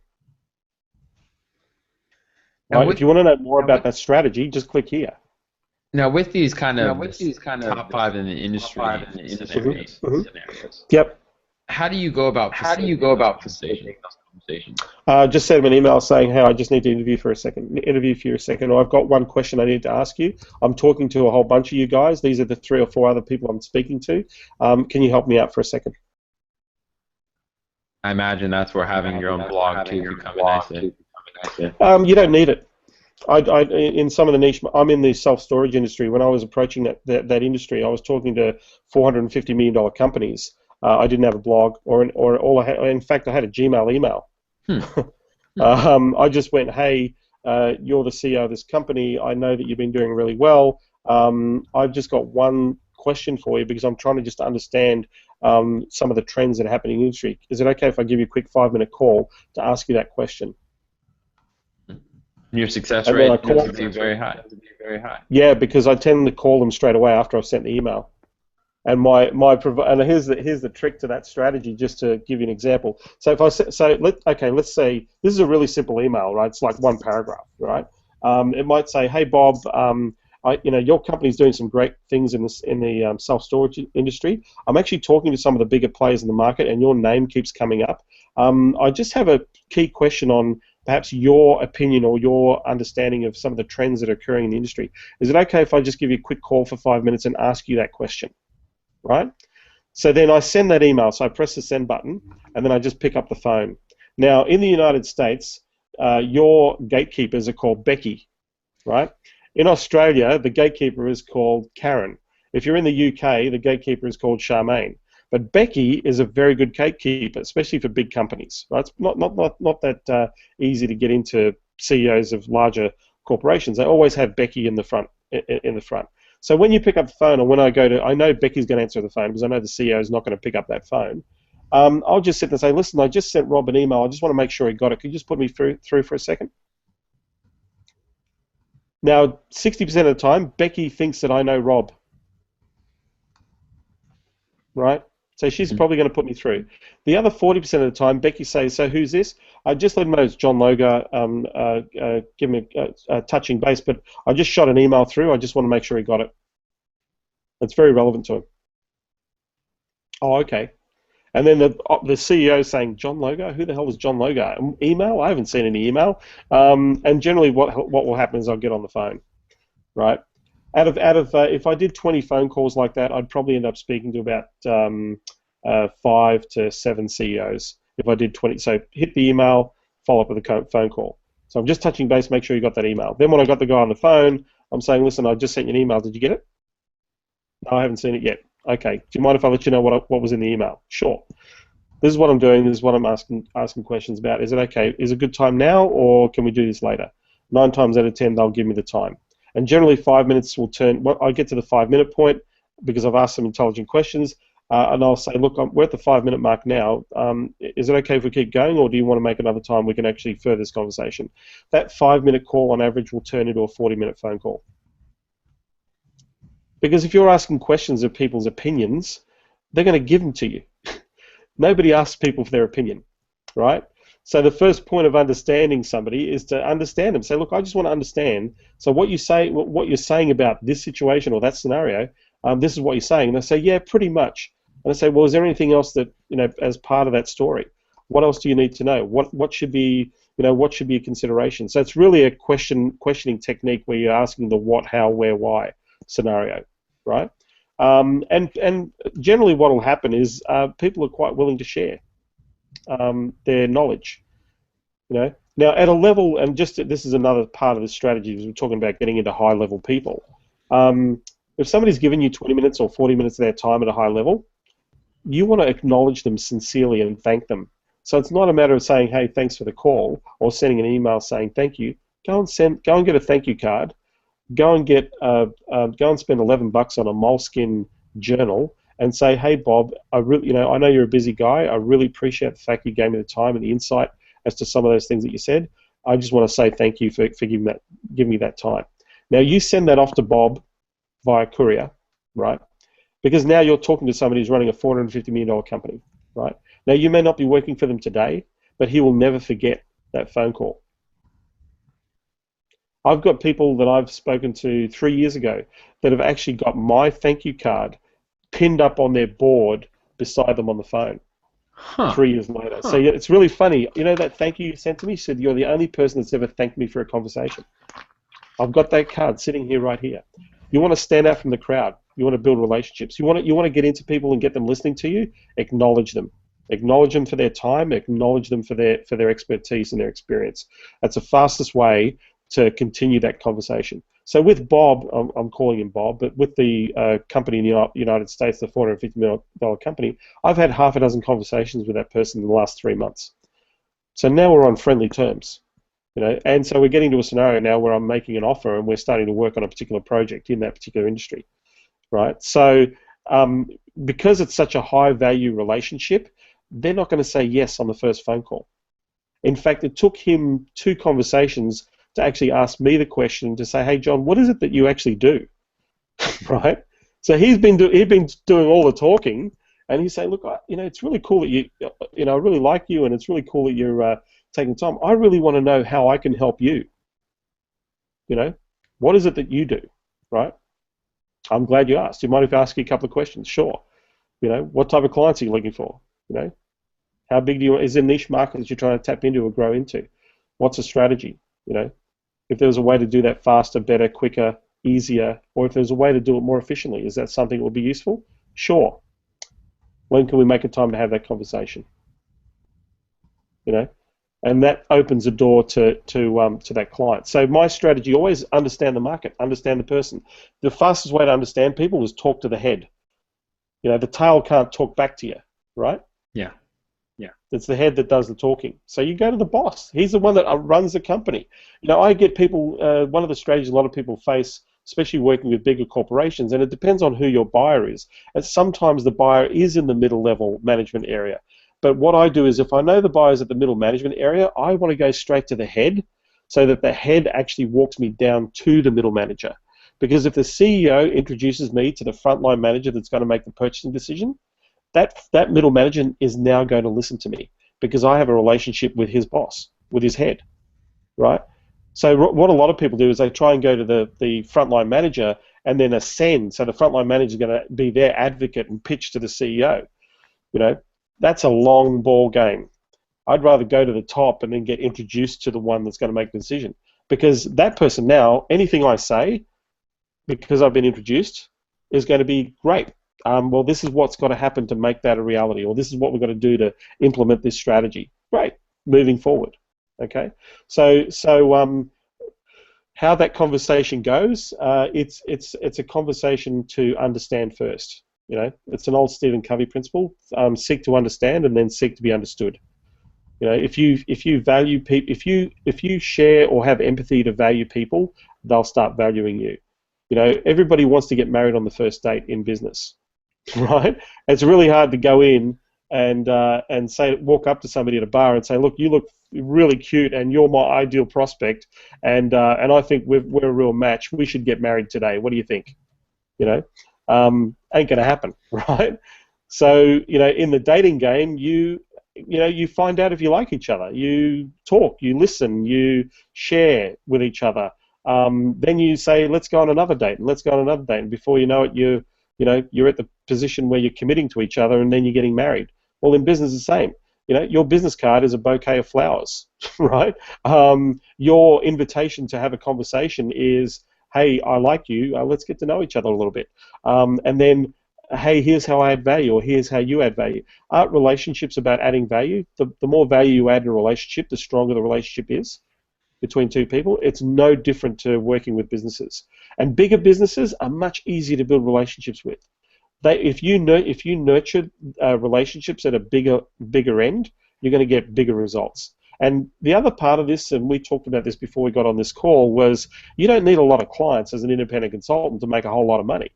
Right? If you want to know more about that strategy, just click here. Now, with these kind of top 5 in the industry scenarios, Yep. how do you go about facilitating those conversations? Just send them an email saying, hey, I just need to interview for you a second, or I've got one question I need to ask you. I'm talking to a whole bunch of you guys. These are the 3 or 4 other people I'm speaking to. Can you help me out for a second? I imagine that's where having your own blog too could come in nicely. You don't need it. In some of the niche, I'm in the self-storage industry. When I was approaching that industry, I was talking to $450 million companies. I didn't have a blog, or all I had. In fact, I had a Gmail email. Hmm. I just went, hey, you're the CEO of this company. I know that you've been doing really well. I've just got one question for you because I'm trying to just understand some of the trends that are happening in the industry. Is it okay if I give you a quick 5-minute call to ask you that question? Your success And then I rate tends call. to be very high. Yeah, because I tend to call them straight away after I've sent the email. And and here's the trick to that strategy, just to give you an example. So if let's say this is a really simple email, right? It's like one paragraph, right? It might say, hey Bob, your company's doing some great things in the self-storage industry. I'm actually talking to some of the bigger players in the market, and your name keeps coming up. I just have a key question on perhaps your opinion or your understanding of some of the trends that are occurring in the industry. Is it okay if I just give you a quick call for 5 minutes and ask you that question? Right? So then I send that email. So I press the send button, and then I just pick up the phone. Now, in the United States, your gatekeepers are called Becky, right? In Australia, the gatekeeper is called Karen. If you're in the UK, the gatekeeper is called Charmaine. But Becky is a very good gatekeeper, especially for big companies. Right? It's not that easy to get into CEOs of larger corporations. They always have Becky in the front. So when you pick up the phone, or when I know Becky's going to answer the phone because I know the CEO is not going to pick up that phone. I'll just sit there and say, listen, I just sent Rob an email. I just want to make sure he got it. Could you just put me through for a second? Now, 60% of the time, Becky thinks that I know Rob, right? So she's probably going to put me through. The other 40% of the time, Becky says, so who's this? I just let him know it's John Logar, give him a touching base, but I just shot an email through. I just want to make sure he got it. It's very relevant to him. Oh, okay. And then the CEO is saying, John Logar? Who the hell is John Logar? Email? I haven't seen any email. And generally what will happen is I'll get on the phone, right? If I did 20 phone calls like that, I'd probably end up speaking to about 5 to 7 CEOs. If I did 20, so hit the email, follow up with a phone call. So I'm just touching base, make sure you got that email. Then when I got the guy on the phone, I'm saying, listen, I just sent you an email. Did you get it? No, I haven't seen it yet. Okay. Do you mind if I let you know what was in the email? Sure. This is what I'm doing. This is what I'm asking questions about. Is it okay? Is it a good time now, or can we do this later? 9 times out of 10, they'll give me the time. And generally 5 minutes will turn. I get to the 5-minute point because I've asked some intelligent questions, and I'll say, look, we're at the 5-minute mark now. Is it okay if we keep going, or do you want to make another time we can actually further this conversation? That 5-minute call on average will turn into a 40-minute phone call. Because if you're asking questions of people's opinions, they're going to give them to you. Nobody asks people for their opinion, right? So the first point of understanding somebody is to understand them. Say, look, I just want to understand. So what you're saying about this situation or that scenario, this is what you're saying. And they say, yeah, pretty much. And I say, well, is there anything else that, as part of that story? What else do you need to know? What should be, what should be a consideration? So it's really a questioning technique where you're asking the what, how, where, why scenario, right? And generally what will happen is people are quite willing to share their knowledge. Now at a level, and this is another part of the strategy, because we're talking about getting into high-level people. If somebody's given you 20 minutes or 40 minutes of their time at a high level, you want to acknowledge them sincerely and thank them. So it's not a matter of saying, hey, thanks for the call, or sending an email saying thank you. Go and get a thank you card. Go and spend $11 on a moleskin journal and say, hey Bob, I know you're a busy guy. I really appreciate the fact you gave me the time and the insight as to some of those things that you said. I just want to say thank you for giving me that time. Now you send that off to Bob via courier, right? Because now you're talking to somebody who's running a $450 million company, right? Now you may not be working for them today, but he will never forget that phone call. I've got people that I've spoken to 3 years ago that have actually got my thank you card pinned up on their board beside them on the phone 3 years later. So yeah, it's really funny. That thank you sent to me said, you're the only person that's ever thanked me for a conversation. I've got that card sitting here right here. You want to stand out from the crowd. You want to build relationships. You want to get into people and get them listening to you. Acknowledge them. Acknowledge them for their time. Acknowledge them for their expertise and their experience. That's the fastest way to continue that conversation. So with Bob, I'm calling him Bob, but with the company in the United States, the $450 million company, I've had half a dozen conversations with that person in the last 3 months. So now we're on friendly terms, and so we're getting to a scenario now where I'm making an offer and we're starting to work on a particular project in that particular industry, right? So because it's such a high value relationship, they're not going to say yes on the first phone call. In fact, it took him 2 conversations to actually ask me the question to say, hey, John, what is it that you actually do, right? So he'd been doing all the talking, and he's saying, look, it's really cool that I really like you, and it's really cool that you're taking time. I really want to know how I can help you. What is it that you do, right? I'm glad you asked. Do you mind if I ask you a couple of questions? Sure. What type of clients are you looking for? How big is there niche market that you're trying to tap into or grow into? What's a strategy? If there was a way to do that faster, better, quicker, easier, or if there's a way to do it more efficiently, is that something that would be useful? Sure. When can we make a time to have that conversation? And that opens the door to that client. So my strategy, always understand the market, understand the person. The fastest way to understand people is talk to the head. The tail can't talk back to you, right? Yeah. Yeah. It's the head that does the talking. So you go to the boss. He's the one that runs the company. I get people, one of the strategies a lot of people face, especially working with bigger corporations, and it depends on who your buyer is. And sometimes the buyer is in the middle level management area. But what I do is if I know the buyer's at the middle management area, I want to go straight to the head so that the head actually walks me down to the middle manager. Because if the CEO introduces me to the frontline manager that's going to make the purchasing decision, that middle manager is now going to listen to me because I have a relationship with his boss, with his head, right? So what a lot of people do is they try and go to the frontline manager and then ascend. So the frontline manager is going to be their advocate and pitch to the CEO. That's a long ball game. I'd rather go to the top and then get introduced to the one that's going to make the decision, because that person now, anything I say, because I've been introduced, is going to be great. Well, this is what's got to happen to make that a reality, or this is what we've got to do to implement this strategy. Great, moving forward. Okay, so how that conversation goes, it's a conversation to understand first. It's an old Stephen Covey principle: seek to understand and then seek to be understood. If you value people, if you share or have empathy to value people, they'll start valuing you. Everybody wants to get married on the first date in business. Right? It's really hard to go in and walk up to somebody at a bar and say, look, you look really cute and you're my ideal prospect, and I think we're a real match. We should get married today. What do you think? Ain't gonna happen, right? So in the dating game, you find out if you like each other. You talk, you listen, you share with each other. Then you say, let's go on another date, and let's go on another date, and before you know it, you're at the position where you're committing to each other, and then you're getting married. Well, in business, the same. Your business card is a bouquet of flowers, right? Your invitation to have a conversation is, hey, I like you. Let's get to know each other a little bit. And then, hey, here's how I add value, or here's how you add value. Aren't relationships about adding value? The more value you add in a relationship, the stronger the relationship is between two people. It's no different to working with businesses. And bigger businesses are much easier to build relationships with. If you nurture relationships at a bigger end, you're going to get bigger results. And the other part of this, and we talked about this before we got on this call, was you don't need a lot of clients as an independent consultant to make a whole lot of money,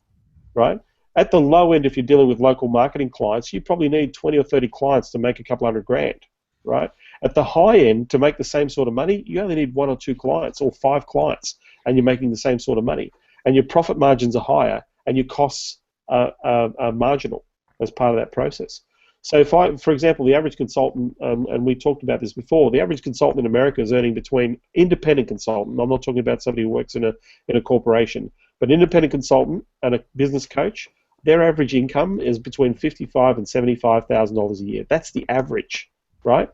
right? At the low end, if you're dealing with local marketing clients, you probably need 20 or 30 clients to make a couple $100,000, right? At the high end, to make the same sort of money, you only need 1 or 2 clients or 5 clients, and you're making the same sort of money. And your profit margins are higher, and your costs are marginal as part of that process. So for example, the average consultant, and we talked about this before, the average consultant in America is earning between independent consultant, I'm not talking about somebody who works in a corporation, but independent consultant and a business coach, their average income is between $55,000 and $75,000 a year. That's the average, right?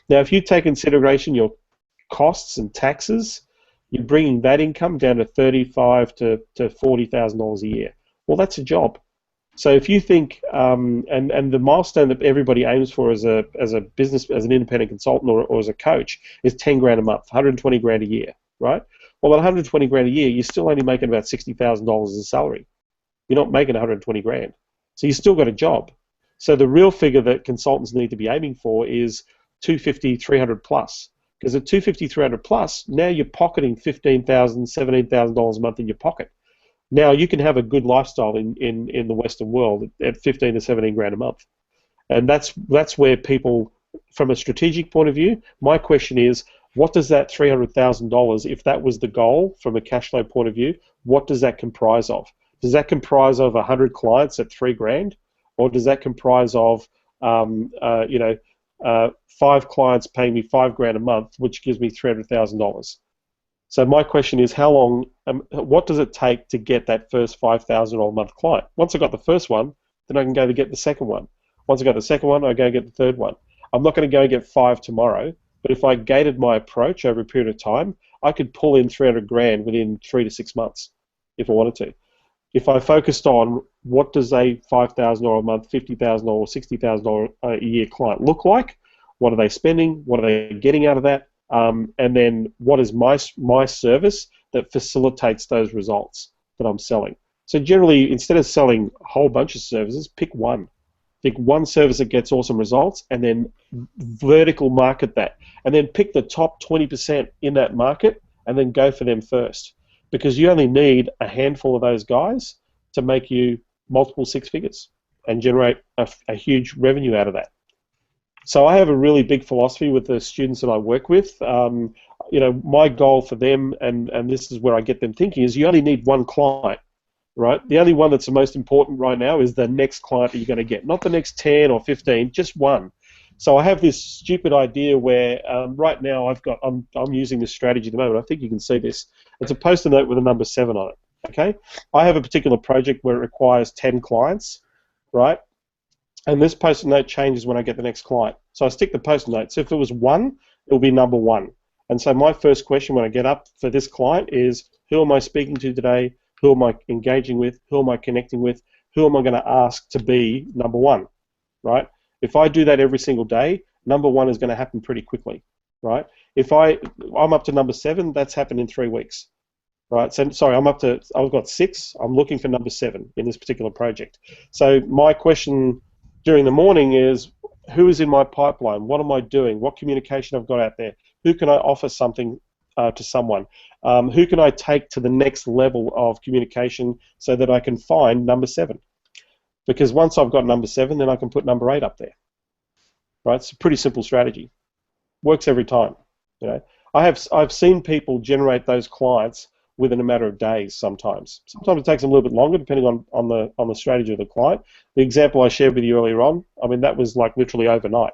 Now, if you take consideration your costs and taxes, you're bringing that income down to $35,000 to $40,000 a year. Well, that's a job. So if you think, and the milestone that everybody aims for as a business, as an independent consultant or as a coach, is $10,000 a month, $120,000 a year, right? Well, at 120 grand a year, you're still only making about $60,000 as a salary. You're not making 120 grand. So you still got a job. So the real figure that consultants need to be aiming for is 250, 300 plus. Because at 250, 300 plus, now you're pocketing $15,000, $17,000 a month in your pocket. Now you can have a good lifestyle in the Western world at 15 to 17 grand a month. And that's where people, from a strategic point of view, my question is, what does that $300,000, if that was the goal from a cash flow point of view, what does that comprise of? Does that comprise of 100 clients at 3 grand, or does that comprise of 5 clients paying me 5 grand a month, which gives me $300,000? So my question is, how long? What does it take to get that first $5,000 a month client? Once I got the first one, then I can go to get the second one. Once I got the second one, I go get the third one. I'm not going to go and get 5 tomorrow, but if I gated my approach over a period of time, I could pull in 300 grand within 3 to 6 months if I wanted to. If I focused on what does a $5,000 a month, $50,000 or $60,000 a year client look like, what are they spending, what are they getting out of that, and then what is my service that facilitates those results that I'm selling. So generally, instead of selling a whole bunch of services, pick one. Pick one service that gets awesome results, and then vertical market that. And then pick the top 20% in that market, and then go for them first. Because you only need a handful of those guys to make you multiple 6 figures and generate a huge revenue out of that. So I have a really big philosophy with the students that I work with. My goal for them, and this is where I get them thinking, is you only need one client, right? The only one that's the most important right now is the next client that you're going to get, not the next 10 or 15, just one. So I have this stupid idea where right now I'm using this strategy at the moment. I think you can see this. It's a post-it note with a number 7 on it. Okay, I have a particular project where it requires 10 clients, right? And this post-it note changes when I get the next client. So I stick the post-it note. So if it was 1, it'll be number 1. And so my first question when I get up for this client is, who am I speaking to today? Who am I engaging with? Who am I connecting with? Who am I going to ask to be number 1, right? If I do that every single day, number 1 is going to happen pretty quickly, right? If I'm up to number 7, that's happened in 3 weeks, right? So sorry, I've got 6. I'm looking for number 7 in this particular project. So my question during the morning is, who is in my pipeline? What am I doing? What communication I've got out there? Who can I offer something to someone? Who can I take to the next level of communication so that I can find number 7? Because once I've got number 7, then I can put number 8 up there. Right? It's a pretty simple strategy. Works every time. I've seen people generate those clients within a matter of days sometimes. Sometimes it takes them a little bit longer depending on the strategy of the client. The example I shared with you earlier on, I mean, that was like literally overnight.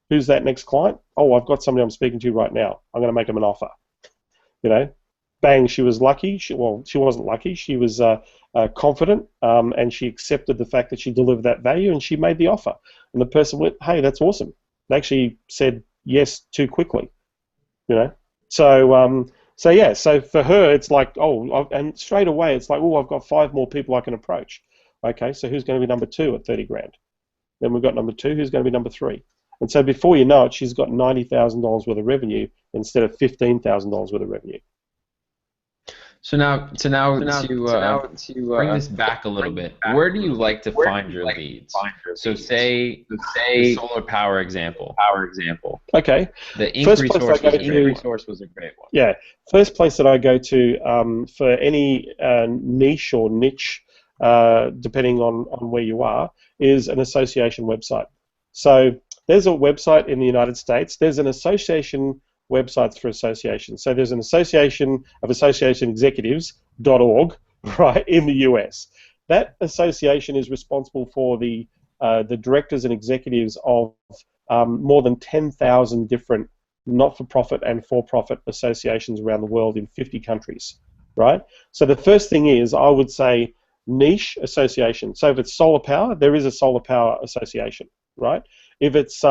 Who's that next client? Oh, I've got somebody I'm speaking to right now. I'm going to make them an offer. Bang, she was lucky. She wasn't lucky. She was confident, and she accepted the fact that she delivered that value, and she made the offer. And the person went, hey, that's awesome. They actually said yes too quickly. So for her, it's like, and straight away, it's like, I've got 5 more people I can approach. Okay, so who's going to be number 2 at 30 grand? Then we've got number 2, who's going to be number 3? And so before you know it, she's got $90,000 worth of revenue instead of $15,000 worth of revenue. So now to bring this back a little bit, where do you like to find your leads? So say the solar power example. Okay. The ink resource was a great one. Yeah. First place that I go to for any niche or niche, depending on where you are, is an association website. So there's a website in the United States. There's an association websites for associations. So there's an association of association executives.org, right, in the US. That association is responsible for the directors and executives of more than 10,000 different not-for-profit and for-profit associations around the world in 50 countries, right? So the first thing is, I would say, niche association. So if it's solar power, there is a solar power association, right? If it's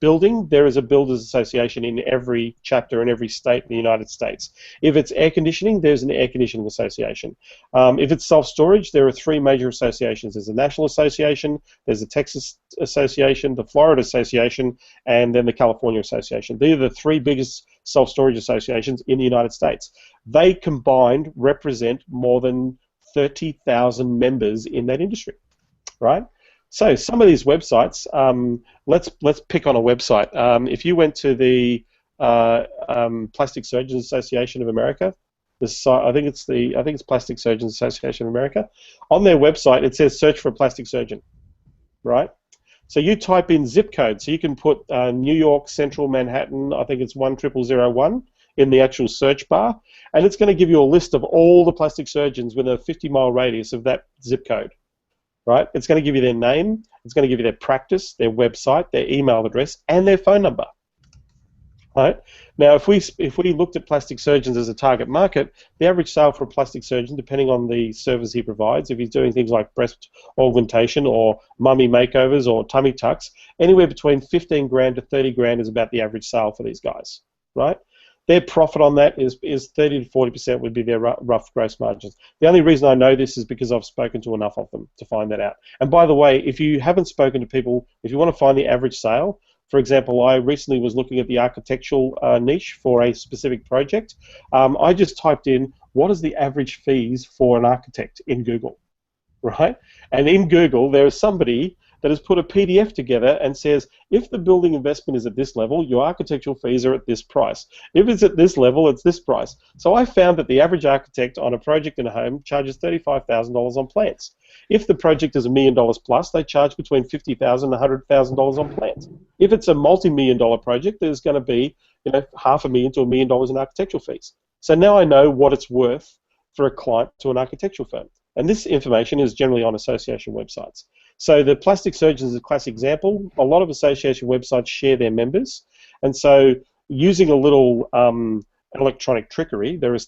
building, there is a builders association in every chapter in every state in the United States. If it's air conditioning, there's an air conditioning association. If it's self-storage, there are three major associations. There's the National Association, there's the Texas Association, the Florida Association, and then the California Association. These are the three biggest self-storage associations in the United States. They combined represent more than 30,000 members in that industry, right? So some of these websites, let's pick on a website. If you went to the Plastic Surgeons Association of America, I think it's Plastic Surgeons Association of America. On their website, it says search for a plastic surgeon, right? So you type in zip code. So you can put New York, Central Manhattan. I think it's 10001 in the actual search bar, and it's going to give you a list of all the plastic surgeons within a 50-mile radius of that zip code. Right? It's going to give you their name, it's going to give you their practice, their website, their email address, and their phone number. Right? Now, if we looked at plastic surgeons as a target market, the average sale for a plastic surgeon, depending on the service he provides, if he's doing things like breast augmentation or mummy makeovers or tummy tucks, anywhere between 15 grand to 30 grand is about the average sale for these guys. Right? Their profit on that is 30 to 40% would be their rough gross margins. The only reason I know this is because I've spoken to enough of them to find that out. And by the way, if you haven't spoken to people, if you want to find the average sale, for example, I recently was looking at the architectural niche for a specific project. I just typed in, what is the average fees for an architect in Google, right? And in Google, there is somebody that has put a PDF together and says, if the building investment is at this level, your architectural fees are at this price. If it's at this level, it's this price. So I found that the average architect on a project in a home charges $35,000 on plants. If the project is $1 million plus, they charge between $50,000 and $100,000 on plants. If it's a multi-million-dollar project, there's going to be $500,000 to $1 million in architectural fees. So now I know what it's worth for a client to an architectural firm. And this information is generally on association websites. So the plastic surgeon is a classic example. A lot of association websites share their members, and so using a little electronic trickery, there is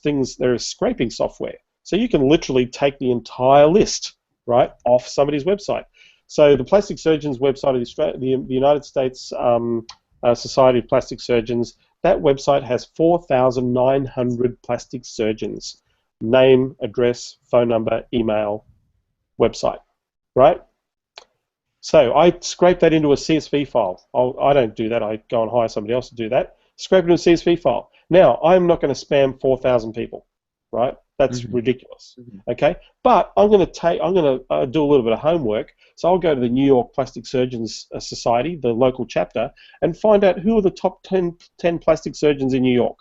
scraping software. So you can literally take the entire list, right, off somebody's website. So the plastic surgeons website of the United States Society of Plastic Surgeons, that website has 4,900 plastic surgeons. Name, address, phone number, email, website, right? So I scrape that into a CSV file. I don't do that. I go and hire somebody else to do that. Scrape it into a CSV file. Now, I'm not going to spam 4,000 people, right? That's ridiculous. Okay, but I'm going to do a little bit of homework. So I'll go to the New York Plastic Surgeons Society, the local chapter, and find out who are the top 10 plastic surgeons in New York,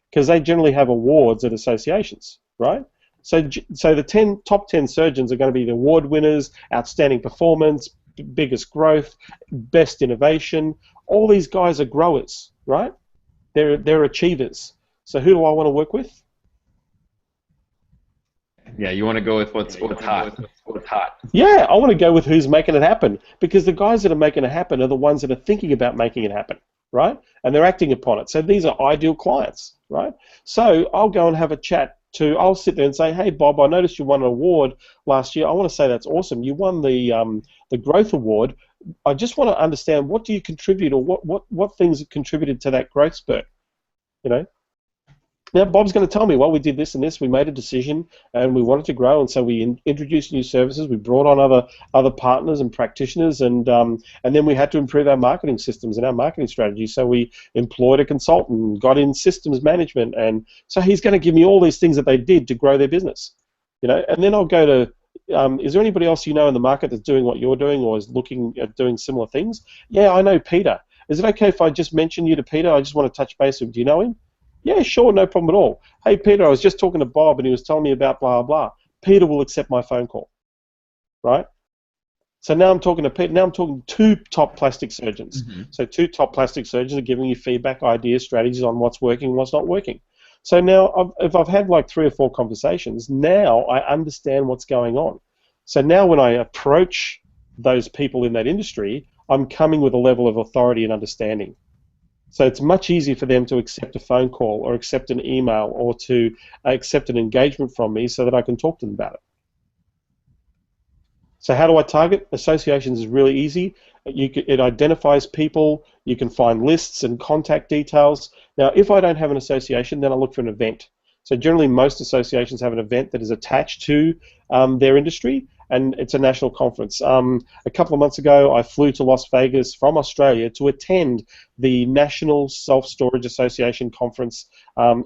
because they generally have awards at associations, right? So the top 10 surgeons are going to be the award winners, outstanding performance, biggest growth, best innovation. All these guys are growers, right? They're achievers. So who do I want to work with? Yeah, you want to go with what's hot. What's hot. Yeah, I want to go with who's making it happen, because the guys that are making it happen are the ones that are thinking about making it happen, right? And they're acting upon it. So these are ideal clients, right? So I'll go and have a chat I'll sit there and say, hey Bob, I noticed you won an award last year. I want to say that's awesome. You won the growth award. I just want to understand, what do you contribute, or what things have contributed to that growth spurt? Now Bob's going to tell me, well, we did this and this, we made a decision and we wanted to grow, and so we introduced new services, we brought on other partners and practitioners, and then we had to improve our marketing systems and our marketing strategy, so we employed a consultant, got in systems management, and so he's going to give me all these things that they did to grow their business, and then I'll go to, is there anybody else in the market that's doing what you're doing or is looking at doing similar things? Yeah, I know Peter. Is it okay if I just mention you to Peter? I just want to touch base with him. Do you know him? Yeah, sure, no problem at all. Hey, Peter, I was just talking to Bob and he was telling me about blah, blah. Peter will accept my phone call, right? So now I'm talking to Peter. Now I'm talking to two top plastic surgeons. So two top plastic surgeons are giving you feedback, ideas, strategies on what's working and what's not working. So now, if I've had like 3 or 4 conversations, now I understand what's going on. So now when I approach those people in that industry, I'm coming with a level of authority and understanding. So it's much easier for them to accept a phone call or accept an email or to accept an engagement from me so that I can talk to them about it. So how do I target? Associations is really easy. It identifies people. You can find lists and contact details. Now, if I don't have an association, then I look for an event. So generally, most associations have an event that is attached to their industry, and it's a national conference. A couple of months ago, I flew to Las Vegas from Australia to attend the National Self-Storage Association conference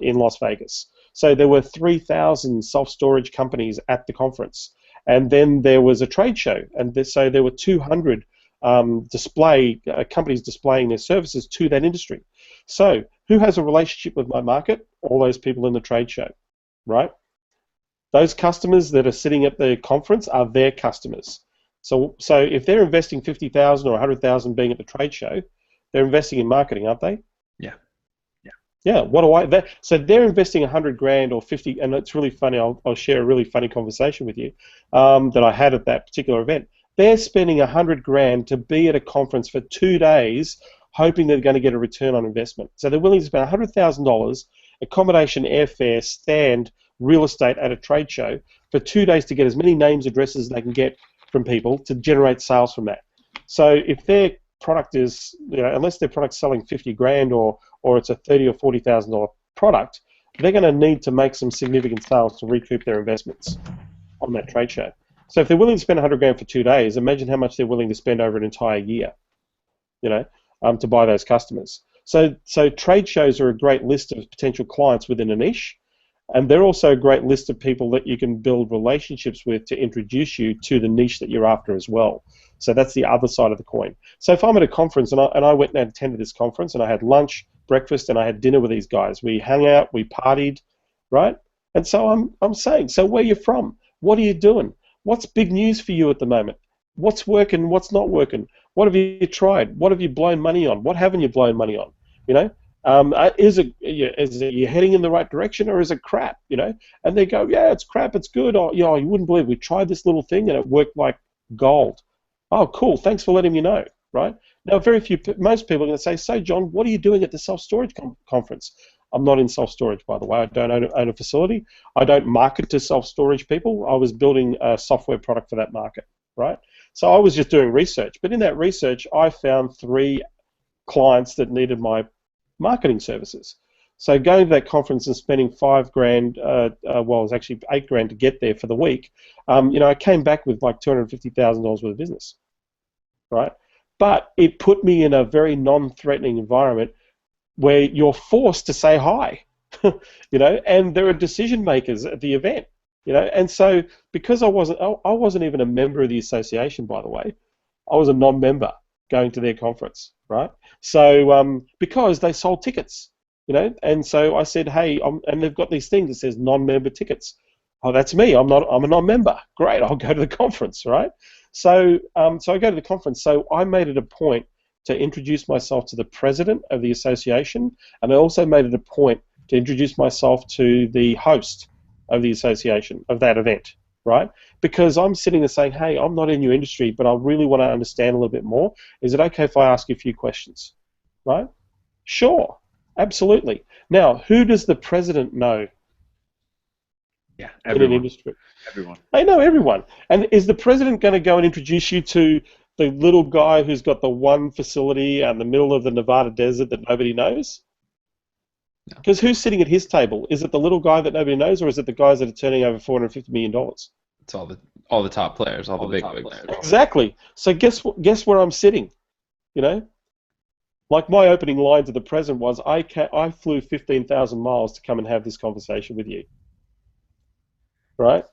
in Las Vegas. So there were 3,000 self-storage companies at the conference. And then there was a trade show, and so there were 200 companies displaying their services to that industry. So who has a relationship with my market? All those people in the trade show, right? Those customers that are sitting at the conference are their customers. So if they're investing 50,000 or 100,000 being at the trade show, they're investing in marketing, aren't they? Yeah. Yeah, so they're investing 100 grand or 50, and it's really funny. I'll share a really funny conversation with you that I had at that particular event. They're spending 100 grand to be at a conference for 2 days, hoping they're going to get a return on investment. So they're willing to spend $100,000, accommodation, airfare, stand, real estate at a trade show for 2 days to get as many names, addresses as they can get from people to generate sales from that. So if their product is, unless their product's selling 50 grand or it's a $30,000 or $40,000 product, they're going to need to make some significant sales to recoup their investments on that trade show. So if they're willing to spend 100 grand for 2 days, imagine how much they're willing to spend over an entire year, to buy those customers. So trade shows are a great list of potential clients within a niche, and they're also a great list of people that you can build relationships with to introduce you to the niche that you're after as well. So that's the other side of the coin. So if I'm at a conference and I went and attended this conference and I had lunch, breakfast, and I had dinner with these guys, we hung out, we partied, right? And so I'm saying, so where are you from? What are you doing? What's big news for you at the moment? What's working? What's not working? What have you tried? What have you blown money on? What haven't you blown money on? Is it you're heading in the right direction, or is it crap? And they go, yeah, it's crap, it's good. Or you wouldn't believe we tried this little thing and it worked like gold. Oh, cool. Thanks for letting me know. Right now, most people are going to say, so John, what are you doing at the self-storage conference? I'm not in self-storage, by the way. I don't own a facility. I don't market to self-storage people. I was building a software product for that market, right? So I was just doing research. But in that research, I found 3 clients that needed my marketing services. So going to that conference and spending 5 grand, it was actually 8 grand to get there for the week, I came back with like $250,000 worth of business, right? But it put me in a very non-threatening environment where you're forced to say hi, and there are decision makers at the event, and so because I wasn't even a member of the association, by the way, I was a non-member going to their conference, right? So because they sold tickets, and so I said, hey, and they've got these things that says non-member tickets. Oh, that's me. I'm a non-member. Great, I'll go to the conference, right? So I go to the conference. So I made it a point to introduce myself to the president of the association, and I also made it a point to introduce myself to the host of the association of that event, right? Because I'm sitting there saying, hey, I'm not in your industry, but I really want to understand a little bit more. Is it okay if I ask you a few questions, right? Sure, absolutely. Now, who does the president know? Yeah, in an industry? Everyone. I know everyone. And is the president going to go and introduce you to the little guy who's got the one facility out in the middle of the Nevada desert that nobody knows? No. Because who's sitting at his table? Is it the little guy that nobody knows, or is it the guys that are turning over $450 million? It's all the top players, all the big players. Exactly. So guess where I'm sitting? Like my opening line to the president was, I flew 15,000 miles to come and have this conversation with you. Right?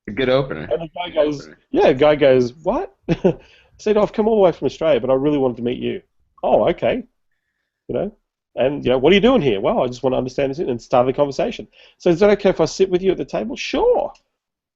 A good opener. And the guy goes, yeah, the guy goes, what? I said, I've come all the way from Australia, but I really wanted to meet you. Oh, okay. And what are you doing here? Well, I just want to understand this and start the conversation. So is that okay if I sit with you at the table? Sure.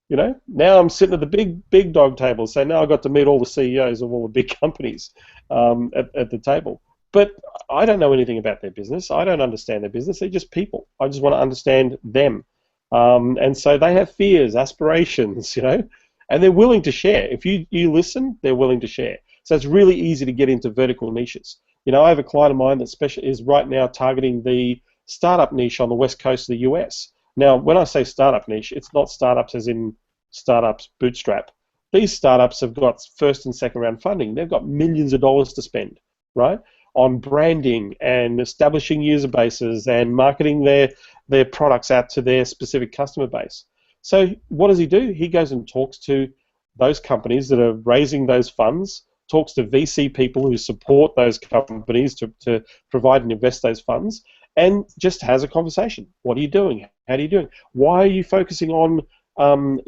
Now I'm sitting at the big dog table. So now I got to meet all the CEOs of all the big companies at the table. But I don't know anything about their business. I don't understand their business. They're just people. I just want to understand them. And so they have fears, aspirations, and they're willing to share. If you listen, they're willing to share. So it's really easy to get into vertical niches. I have a client of mine that is right now targeting the startup niche on the west coast of the US. Now, when I say startup niche, it's not startups as in startups bootstrap. These startups have got first and second round funding. They've got millions of dollars to spend, right, on branding and establishing user bases and marketing their products out to their specific customer base. So what does he do? He goes and talks to those companies that are raising those funds, talks to VC people who support those companies to provide and invest those funds, and just has a conversation. What are you doing? How are you doing? Why are you focusing on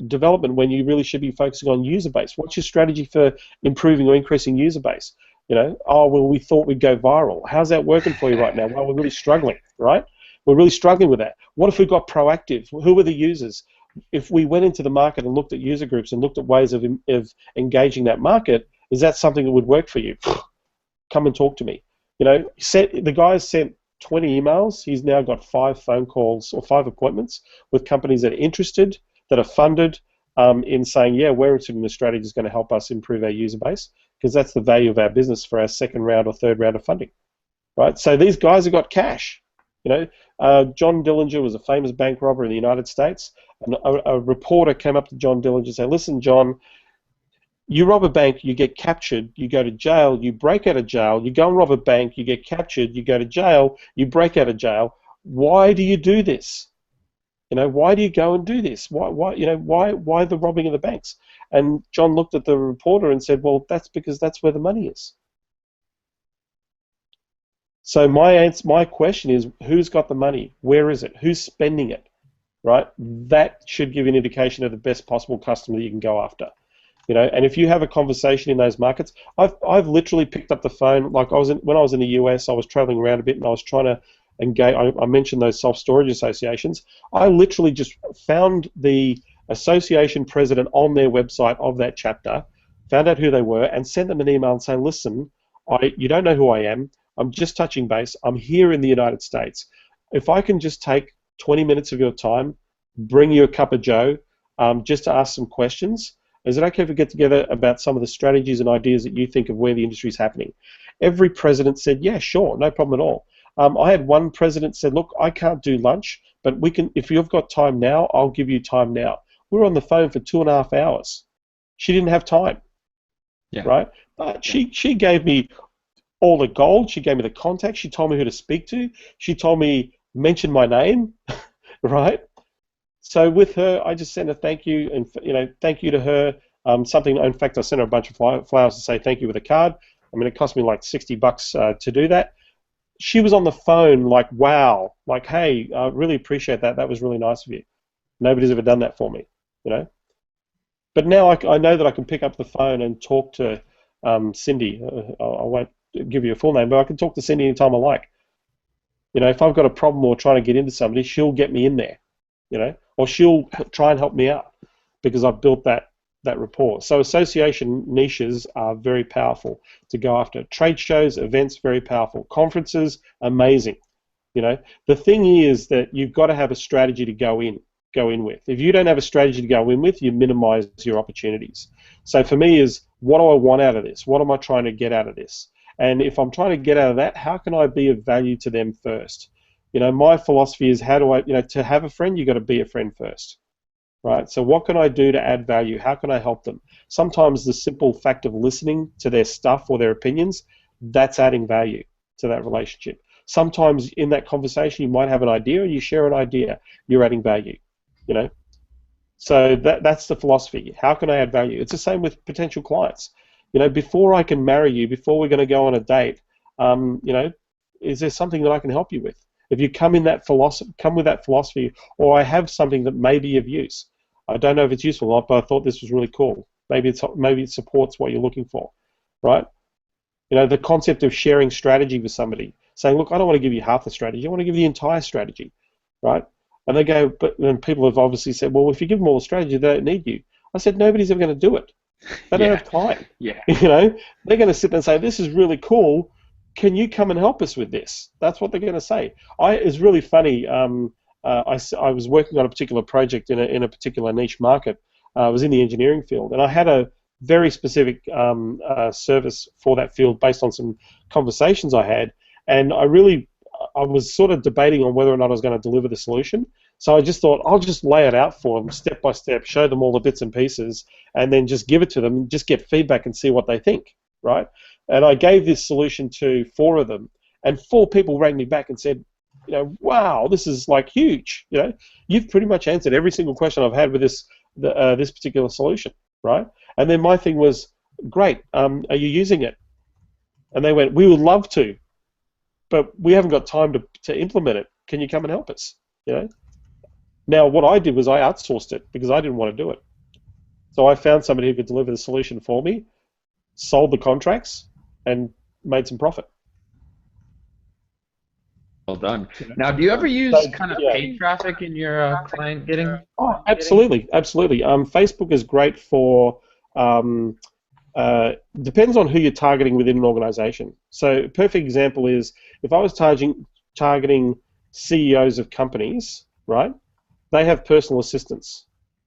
development when you really should be focusing on user base? What's your strategy for improving or increasing user base? You know, oh, well, we thought we'd go viral. How's that working for you right now? Well, we're really struggling, right? We're really struggling with that. What if we got proactive? Who are the users? If we went into the market and looked at user groups and looked at ways of engaging that market, is that something that would work for you? Come and talk to me. You know, the guy's sent 20 emails. He's now got 5 phone calls or 5 appointments with companies that are interested, that are funded, in saying, yeah, we're interested in the strategy is going to help us improve our user base, because that's the value of our business for our second round or third round of funding, right? So these guys have got cash. You know, John Dillinger was a famous bank robber in the United States, and a reporter came up to John Dillinger and said, listen, John, you rob a bank, you get captured, you go to jail, you break out of jail, you go and rob a bank, you get captured, you go to jail, you break out of jail. Why do you do this? You know, why do you go and do this? Why the robbing of the banks? And John looked at the reporter and said, well, that's because that's where the money is. So my question is, who's got the money? Where is it? Who's spending it? Right? That should give you an indication of the best possible customer that you can go after. You know, and if you have a conversation in those markets, I've literally picked up the phone. Like when I was in the US, I was traveling around a bit and I was trying to engage. I mentioned those self-storage associations. I literally just found the association president on their website of that chapter, found out who they were, and sent them an email and say, listen, you don't know who I am. I'm just touching base. I'm here in the United States. If I can just take 20 minutes of your time, bring you a cup of joe, just to ask some questions, is it okay if we get together about some of the strategies and ideas that you think of where the industry is happening? Every president said, yeah, sure, no problem at all. I had one president said, look, I can't do lunch, but we can. If you've got time now, I'll give you time now. We were on the phone for 2.5 hours. She didn't have time, Yeah. right? But she gave me all the gold. She gave me the contact. She told me who to speak to. She told me, mention my name, right? So with her, I just sent a thank you, and thank you to her. Something. In fact, I sent her a bunch of flowers to say thank you with a card. I mean, it cost me like $60 to do that. She was on the phone like, wow, like, hey, I really appreciate that. That was really nice of you. Nobody's ever done that for me, you know. But now I know that I can pick up the phone and talk to Cindy. I won't give you a full name, but I can talk to Cindy anytime I like. You know, if I've got a problem or trying to get into somebody, she'll get me in there, you know, or she'll try and help me out because I've built that rapport. So association niches are very powerful to go after. Trade shows, events, very powerful. Conferences, amazing. You know, the thing is that you've got to have a strategy to go in with. If you don't have a strategy to go in with, you minimize your opportunities. So for me is, what do I want out of this? What am I trying to get out of this? And if I'm trying to get out of that, how can I be of value to them first? You know, my philosophy is, how do I, to have a friend, you've got to be a friend first. Right, so what can I do to add value? How can I help them? Sometimes the simple fact of listening to their stuff or their opinions, that's adding value to that relationship. Sometimes in that conversation you might have an idea and you share an idea, you're adding value, you know. So that's the philosophy. How can I add value? It's the same with potential clients. You know, before I can marry you, before we're going to go on a date, is there something that I can help you with? If you come with that philosophy, or I have something that may be of use. I don't know if it's useful or not, but I thought this was really cool. Maybe it supports what you're looking for, right? You know, the concept of sharing strategy with somebody, saying, look, I don't want to give you half the strategy, I want to give you the entire strategy, right? And they go, but then people have obviously said, well, if you give them all the strategy, they don't need you. I said, nobody's ever going to do it. They don't have time. Yeah. You know, they're going to sit there and say, this is really cool. Can you come and help us with this? That's what they're going to say. It's really funny. I was working on a particular project in a particular niche market. I was in the engineering field, and I had a very specific service for that field based on some conversations I had, and I was sort of debating on whether or not I was going to deliver the solution. So I just thought I'll just lay it out for them step by step, show them all the bits and pieces, and then just give it to them and just get feedback and see what they think, right? And I gave this solution to 4 of them, and 4 people rang me back and said, wow, this is like huge. You've pretty much answered every single question I've had with this particular solution, right? And then my thing was, great, are you using it? And they went, we would love to, but we haven't got time to implement it. Can you come and help us? Now, what I did was I outsourced it because I didn't want to do it. So I found somebody who could deliver the solution for me, sold the contracts, and made some profit. Well done. Now, do you ever use kind of paid traffic in your client getting? Oh, absolutely, absolutely. Facebook is great for, depends on who you're targeting within an organization. So a perfect example is if I was targeting CEOs of companies, right? They have personal assistants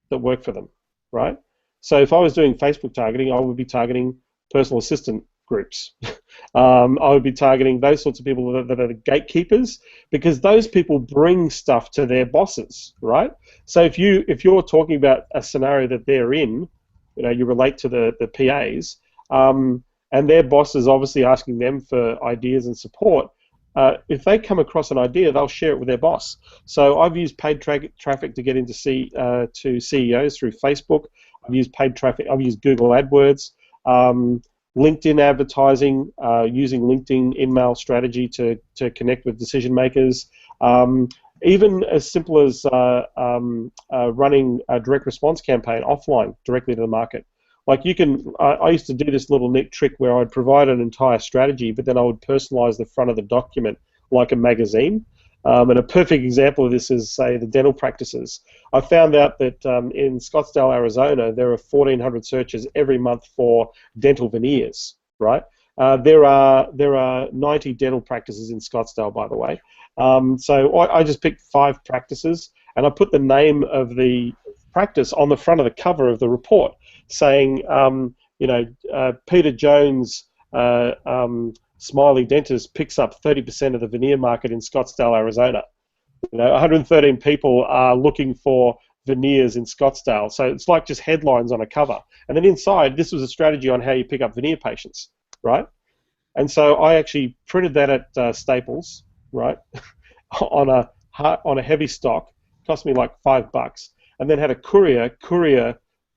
that work for them, right? So if I was doing Facebook targeting, I would be targeting personal assistant groups. I would be targeting those sorts of people that are the gatekeepers, because those people bring stuff to their bosses, right? So if you're talking about a scenario that they're in, you relate to the PAs, and their boss is obviously asking them for ideas and support. If they come across an idea, they'll share it with their boss. So I've used paid traffic to get into to CEOs through Facebook. I've used paid traffic. I've used Google AdWords, LinkedIn advertising, using LinkedIn email strategy to connect with decision makers. Even as simple as running a direct response campaign offline directly to the market. Like I used to do this little neat trick where I'd provide an entire strategy, but then I would personalize the front of the document like a magazine. And a perfect example of this is, say, the dental practices. I found out that in Scottsdale, Arizona, there are 1,400 searches every month for dental veneers, right? There are 90 dental practices in Scottsdale, by the way. So I just picked 5 practices, and I put the name of the practice on the front of the cover of the report, saying, Peter Jones, Smiley Dentist picks up 30% of the veneer market in Scottsdale, Arizona. 113 people are looking for veneers in Scottsdale. So it's like just headlines on a cover. And then inside, this was a strategy on how you pick up veneer patients, right? And so I actually printed that at Staples, right, on a heavy stock. Cost me like $5, and then had a courier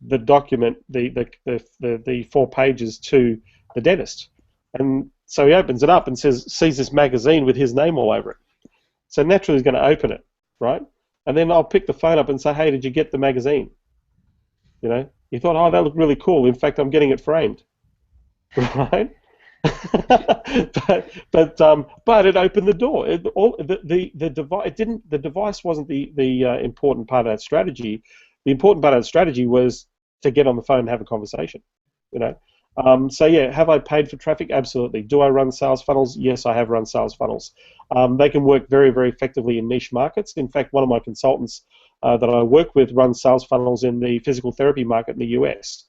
the document, the 4 pages to the dentist. And so he opens it up and sees this magazine with his name all over it. So naturally he's going to open it, right? And then I'll pick the phone up and say, hey, did you get the magazine? He thought, oh, that looked really cool. In fact, I'm getting it framed, right? but it opened the door. The device wasn't the important part of that strategy. The important part of that strategy was to get on the phone and have a conversation. So yeah, have I paid for traffic? Absolutely. Do I run sales funnels? Yes, I have run sales funnels. They can work very, very effectively in niche markets. In fact, one of my consultants that I work with runs sales funnels in the physical therapy market in the US.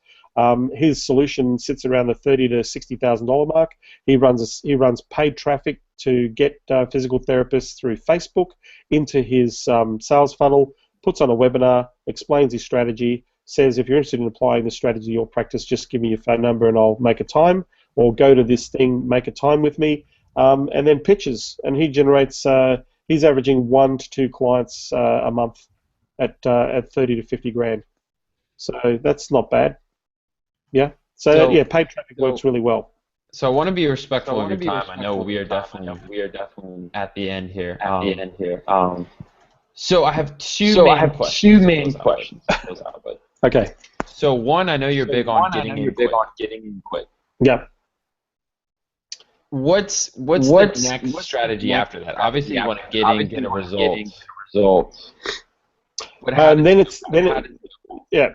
His solution sits around the $30,000 to $60,000 mark. He runs paid traffic to get physical therapists through Facebook into his sales funnel, puts on a webinar, explains his strategy, says if you're interested in applying the strategy to your practice, just give me your phone number and I'll make a time, or go to this thing, make a time with me, and then pitches. And he generates, he's averaging 1 to 2 clients a month at 30 to 50 grand. So that's not bad. Yeah. So yeah, paid traffic works really well. So I want to be respectful of your time. I know we are definitely at the end here. So I have two main questions. Okay. So one, I know you're big on getting in quick. Yeah. What's the next strategy after that? Obviously, you want to get a result. And then yeah.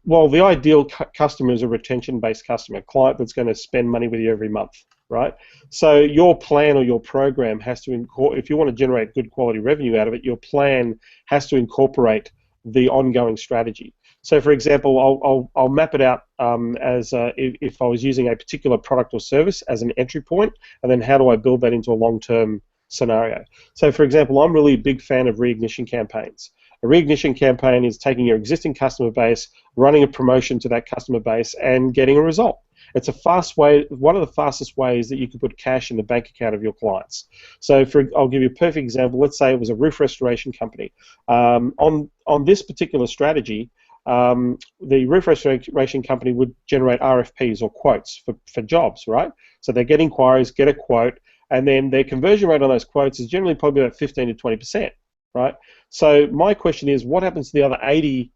Well, the ideal customer is a retention-based customer, a client that's going to spend money with you every month, right? So your plan or your program has to if you want to generate good quality revenue out of it, your plan has to incorporate the ongoing strategy. So, for example, I'll map it out as if I was using a particular product or service as an entry point, and then how do I build that into a long-term scenario. So, for example, I'm really a big fan of reignition campaigns. A reignition campaign is taking your existing customer base, running a promotion to that customer base, and getting a result. It's a fast way, one of the fastest ways that you can put cash in the bank account of your clients. So, I'll give you a perfect example. Let's say it was a roof restoration company. On this particular strategy, the roof restoration company would generate RFPs or quotes for jobs, right? So they get inquiries, get a quote, and then their conversion rate on those quotes is generally probably about 15 to 20%, right? So my question is, what happens to the other 80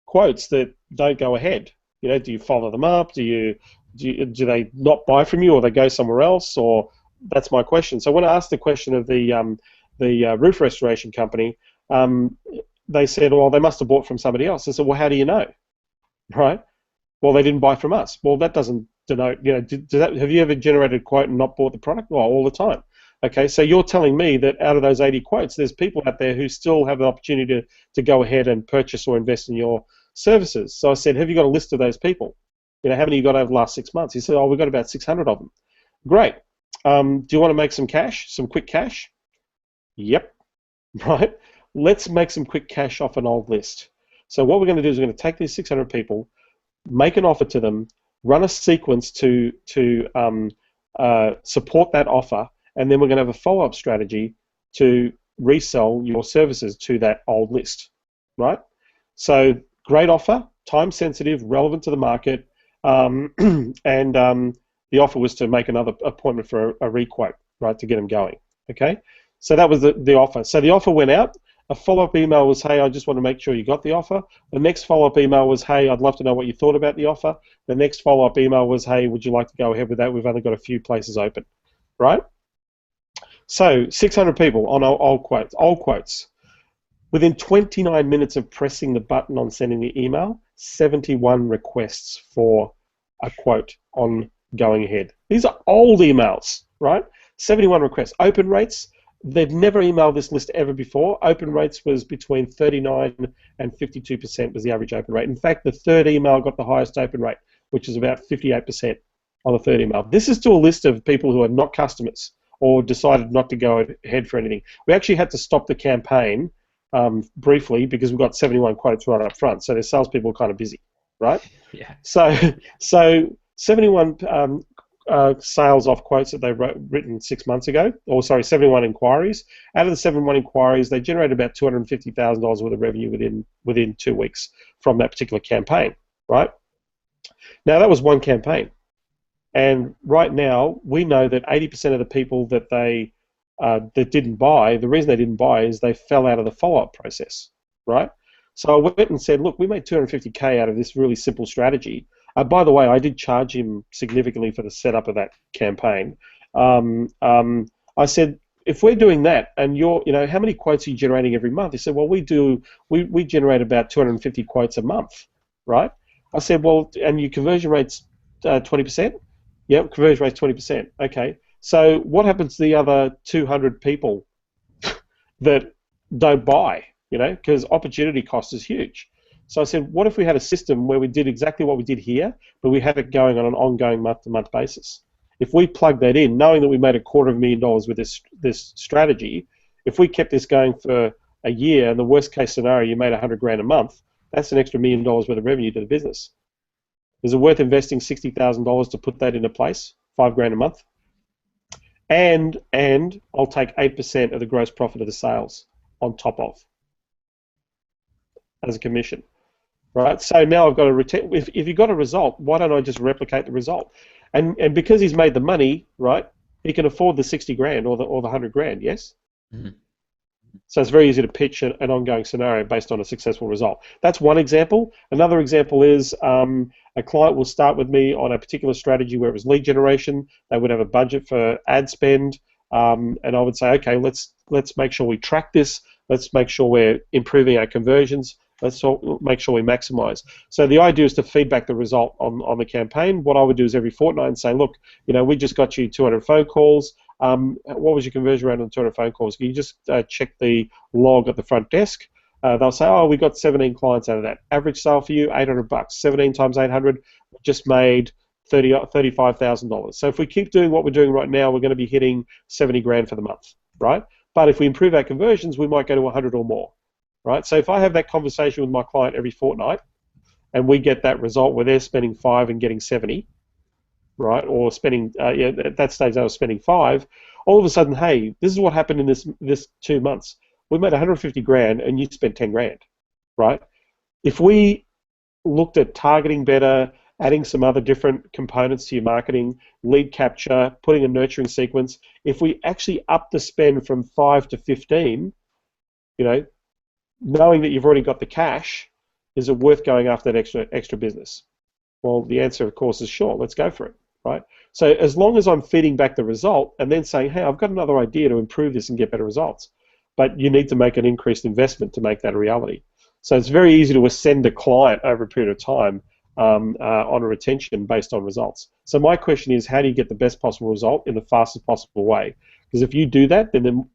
quotes that don't go ahead? You know, do you follow them up? Do they not buy from you, or they go somewhere else? Or that's my question. So when I asked the question of the roof restoration company, they said, well, they must have bought from somebody else. I said, well, how do you know, right? Well, they didn't buy from us. Well, that doesn't denote, you know, have you ever generated a quote and not bought the product? Well, all the time. Okay, so you're telling me that out of those 80 quotes, there's people out there who still have an opportunity to go ahead and purchase or invest in your services. So I said, have you got a list of those people? You know, how many you got over the last 6 months? He said, oh, we've got about 600 of them. Great. Do you want to make some cash, some quick cash? Yep. Right. Let's make some quick cash off an old list. So what we're going to do is we're going to take these 600 people, make an offer to them, run a sequence to support that offer, and then we're going to have a follow-up strategy to resell your services to that old list, right? So great offer, time-sensitive, relevant to the market, and the offer was to make another appointment for a requote, right, to get them going, okay? So that was the offer. So the offer went out. A follow-up email was, hey, I just want to make sure you got the offer. The next follow-up email was, hey, I'd love to know what you thought about the offer. The next follow-up email was, hey, would you like to go ahead with that? We've only got a few places open, right? So 600 people on old quotes. Within 29 minutes of pressing the button on sending the email, 71 requests for a quote on going ahead. These are old emails, right? 71 requests. Open rates, they'd never emailed this list ever before. Open rates was between 39 and 52% was the average open rate. In fact, the third email got the highest open rate, which is about 58% on the third email. This is to a list of people who are not customers or decided not to go ahead for anything. We actually had to stop the campaign briefly because we got 71 quotes right up front, so the salespeople were kind of busy, right? Yeah. So 71 sales off quotes that they've written 6 months ago, or sorry, 71 inquiries. Out of the 71 inquiries, they generated about $250,000 worth of revenue within 2 weeks from that particular campaign, right? Now that was one campaign, and right now we know that 80% of the people that that didn't buy, the reason they didn't buy is they fell out of the follow-up process, right? So I went and said, look, we made $250K out of this really simple strategy. By the way, I did charge him significantly for the setup of that campaign. I said, if we're doing that, and how many quotes are you generating every month? He said, well, we generate about 250 quotes a month, right? I said, well, and your conversion rate's 20%? Yep, conversion rate's 20%. Okay. So what happens to the other 200 people that don't buy, because opportunity cost is huge. So I said, what if we had a system where we did exactly what we did here, but we had it going on an ongoing month-to-month basis? If we plugged that in, knowing that we made $250,000 with this strategy, if we kept this going for a year, and the worst-case scenario, you made $100,000 a month, that's an extra $1 million worth of revenue to the business. Is it worth investing $60,000 to put that into place? $5,000 a month? And I'll take 8% of the gross profit of the sales on top of as a commission, right? So now I've got to retain. If you got a result, why don't I just replicate the result? And because he's made the money, right? He can afford the $60,000 or the $100,000. Yes. Mm-hmm. So it's very easy to pitch an ongoing scenario based on a successful result. That's one example. Another example is a client will start with me on a particular strategy where it was lead generation. They would have a budget for ad spend, and I would say, okay, let's make sure we track this. Let's make sure we're improving our conversions. Let's make sure we maximize. So the idea is to feedback the result on the campaign. What I would do is every fortnight say, look, we just got you 200 phone calls. What was your conversion rate on 200 phone calls? Can you just check the log at the front desk? They'll say, oh, we got 17 clients out of that. Average sale for you, $800. 17 times 800, just made $35,000. So if we keep doing what we're doing right now, we're going to be hitting $70,000 for the month, right? But if we improve our conversions, we might go to 100 or more, right? So if I have that conversation with my client every fortnight, and we get that result where they're spending 5 and getting 70, right? Or spending, at that stage they were spending 5. All of a sudden, hey, this is what happened in this 2 months. We made 150 grand, and you spent 10 grand, right? If we looked at targeting better, adding some other different components to your marketing, lead capture, putting a nurturing sequence, if we actually up the spend from 5 to 15, knowing that you've already got the cash, is it worth going after that extra business? Well, the answer, of course, is sure. Let's go for it, right? So as long as I'm feeding back the result and then saying, hey, I've got another idea to improve this and get better results, but you need to make an increased investment to make that a reality. So it's very easy to ascend a client over a period of time on a retention based on results. So my question is, how do you get the best possible result in the fastest possible way? Because if you do that, then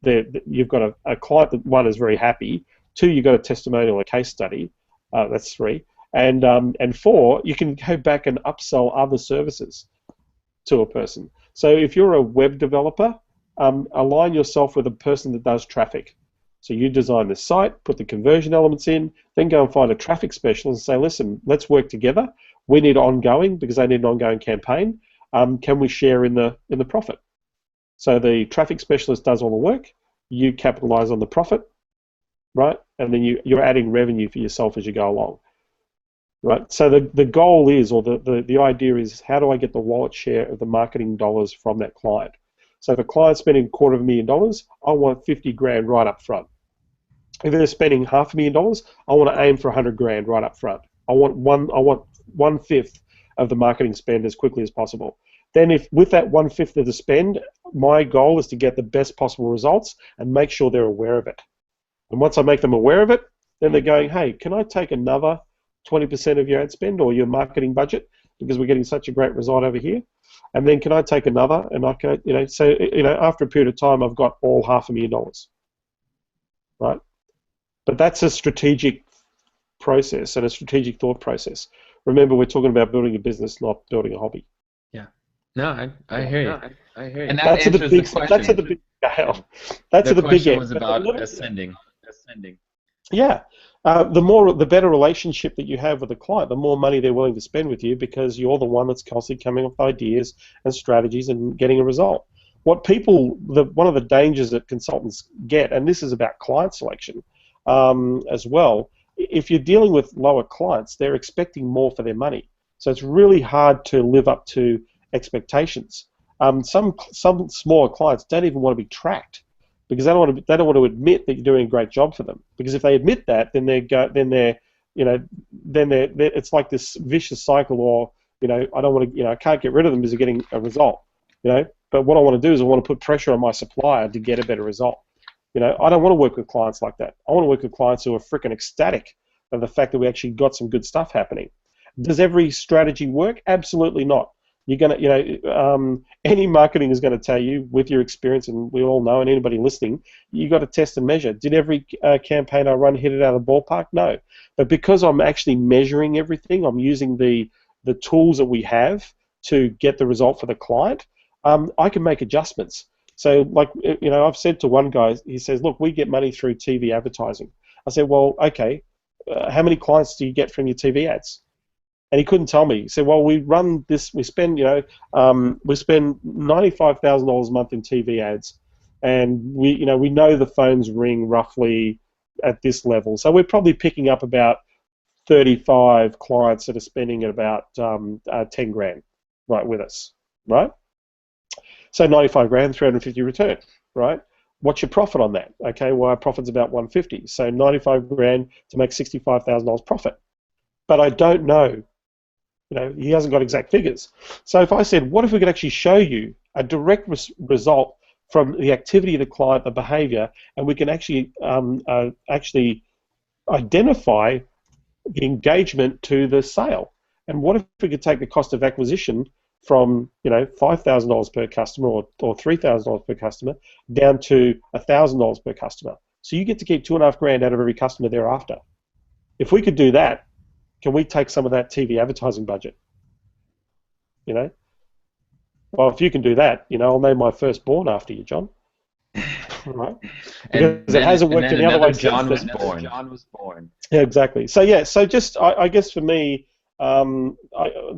you've got a client that, one, is very happy, 2, you've got a testimonial, a case study, that's 3, and 4, you can go back and upsell other services to a person. So if you're a web developer, align yourself with a person that does traffic. So you design the site, put the conversion elements in, then go and find a traffic specialist and say, listen, let's work together. We need ongoing because they need an ongoing campaign. Can we share in the profit? So the traffic specialist does all the work, you capitalize on the profit, right? And then you're adding revenue for yourself as you go along. Right. So the goal is, or the idea is, how do I get the wallet share of the marketing dollars from that client? So if a client's spending $250,000, I want 50 grand right up front. If they're spending $500,000, I want to aim for 100 grand right up front. I want 1/5 of the marketing spend as quickly as possible. Then if with that 1/5 of the spend, my goal is to get the best possible results and make sure they're aware of it. And once I make them aware of it, then they're going, hey, can I take another 20% of your ad spend or your marketing budget because we're getting such a great result over here? And then can I take another? And I can, after a period of time, I've got all $500,000, right? But that's a strategic process and a strategic thought process. Remember, we're talking about building a business, not building a hobby. Yeah. No, I hear you. I hear you. And that's answers the question. That's at the big scale. That's at the big end. The question was about ascending. Yeah. The better relationship that you have with the client, the more money they're willing to spend with you because you're the one that's constantly coming up with ideas and strategies and getting a result. One of the dangers that consultants get, and this is about client selection as well, if you're dealing with lower clients, they're expecting more for their money. So it's really hard to live up to expectations. Some smaller clients don't even want to be tracked, because they don't want to admit that you're doing a great job for them. Because if they admit that, then it's like this vicious cycle. Or I don't want to, I can't get rid of them because they're getting a result. But what I want to do is I want to put pressure on my supplier to get a better result. I don't want to work with clients like that. I want to work with clients who are freaking ecstatic of the fact that we actually got some good stuff happening. Does every strategy work? Absolutely not. You're gonna, any marketing is going to tell you, with your experience, and we all know, and anybody listening, you got to test and measure. Did every campaign I run hit it out of the ballpark? No. But because I'm actually measuring everything, I'm using the tools that we have to get the result for the client. I can make adjustments. So, like, I've said to one guy, he says, "Look, we get money through TV advertising." I said, "Well, okay, how many clients do you get from your TV ads?" And he couldn't tell me. He said, "Well, we run this. We spend, we spend $95,000 a month in TV ads, and we know the phones ring roughly at this level. So we're probably picking up about 35 clients that are spending at about 10 grand, right, with us, right? So 95 grand, 350 return, right? What's your profit on that? Okay, well, our profit's about 150. So 95 grand to make $65,000 profit. But I don't know. He hasn't got exact figures. So if I said, what if we could actually show you a direct result from the activity of the client, the behavior, and we can actually identify the engagement to the sale? And what if we could take the cost of acquisition from $5,000 per customer or $3,000 per customer down to $1,000 per customer? So you get to keep $2.5 grand out of every customer thereafter. If we could do that, can we take some of that TV advertising budget? Well, if you can do that, I'll name my firstborn after you, John. right? And Because it then hasn't and worked then any other another way since John then. was born. Yeah, exactly. So yeah, so just I guess for me, the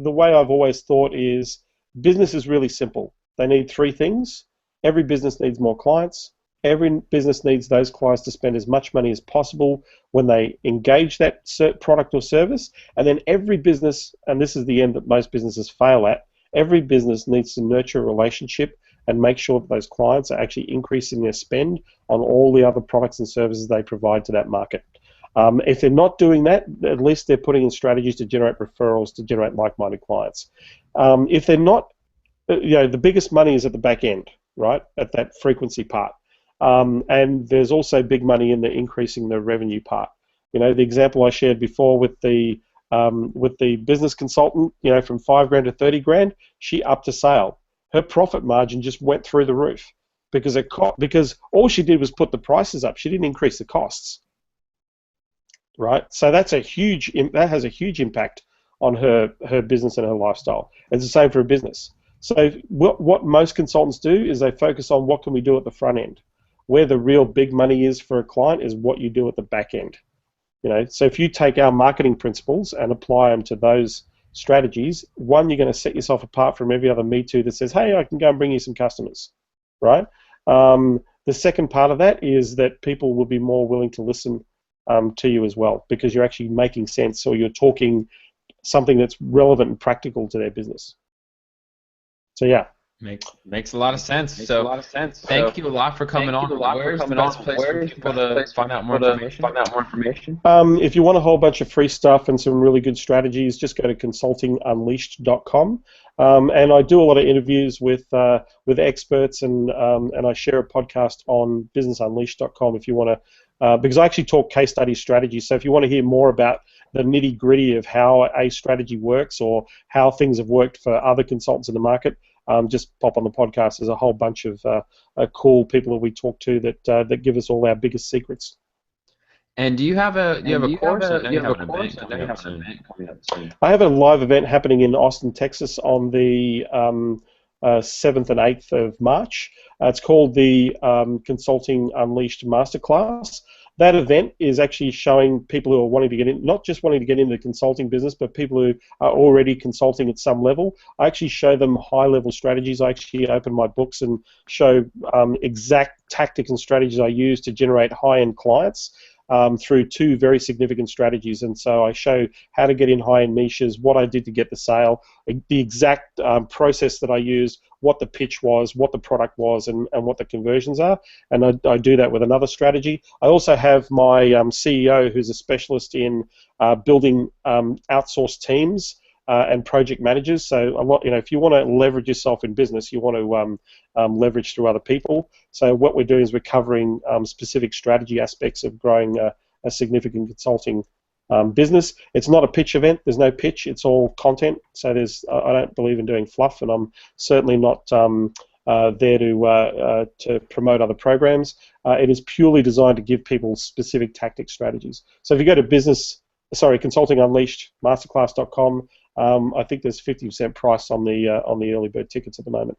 way I've always thought is business is really simple. They need three things. Every business needs more clients. Every business needs those clients to spend as much money as possible when they engage that product or service. And then every business, and this is the end that most businesses fail at, every business needs to nurture a relationship and make sure that those clients are actually increasing their spend on all the other products and services they provide to that market. If they're not doing that, at least they're putting in strategies to generate referrals, to generate like-minded clients. If they're not, the biggest money is at the back end, right, at that frequency part. And there's also big money in the increasing the revenue part. The example I shared before with the business consultant, from $5,000 to 30 grand, she upped a sale. Her profit margin just went through the roof because all she did was put the prices up. She didn't increase the costs. Right, so that has a huge impact on her business and her lifestyle. It's the same for a business. So what most consultants do is they focus on what can we do at the front end. Where the real big money is for a client is what you do at the back end. So if you take our marketing principles and apply them to those strategies, one, you're going to set yourself apart from every other Me Too that says, hey, I can go and bring you some customers, right? The second part of that is that people will be more willing to listen to you as well, because you're actually making sense, or you're talking something that's relevant and practical to their business. So yeah, Makes a lot of sense. So thank you a lot for coming on. Where's the best place for people to find out more information? If you want a whole bunch of free stuff and some really good strategies, just go to consultingunleashed.com. And I do a lot of interviews with experts, and I share a podcast on businessunleashed.com if you want to. Because I actually talk case study strategy. So if you want to hear more about the nitty gritty of how a strategy works or how things have worked for other consultants in the market, just pop on the podcast. There's a whole bunch of cool people that we talk to that give us all our biggest secrets. And do you have a course? I know you have an event coming up soon. I have a live event happening in Austin, Texas on the 7th and 8th of March. It's called the Consulting Unleashed Masterclass. That event is actually showing people who are wanting to get in, not just wanting to get into the consulting business, but people who are already consulting at some level. I actually show them high-level strategies. I actually open my books and show exact tactics and strategies I use to generate high-end clients. Through two very significant strategies. And so I show how to get in high-end niches, what I did to get the sale, the exact process that I used, what the pitch was, what the product was, and what the conversions are. And I do that with another strategy. I also have my CEO, who's a specialist in building outsourced teams and project managers. So a lot, if you want to leverage yourself in business, you want to leverage through other people. So what we're doing is we're covering specific strategy aspects of growing a significant consulting business. It's not a pitch event. There's no pitch. It's all content. So I don't believe in doing fluff, and I'm certainly not there to promote other programs. It is purely designed to give people specific tactic strategies. So if you go to consultingunleashed masterclass.com, I think there's 50% price on the early bird tickets at the moment.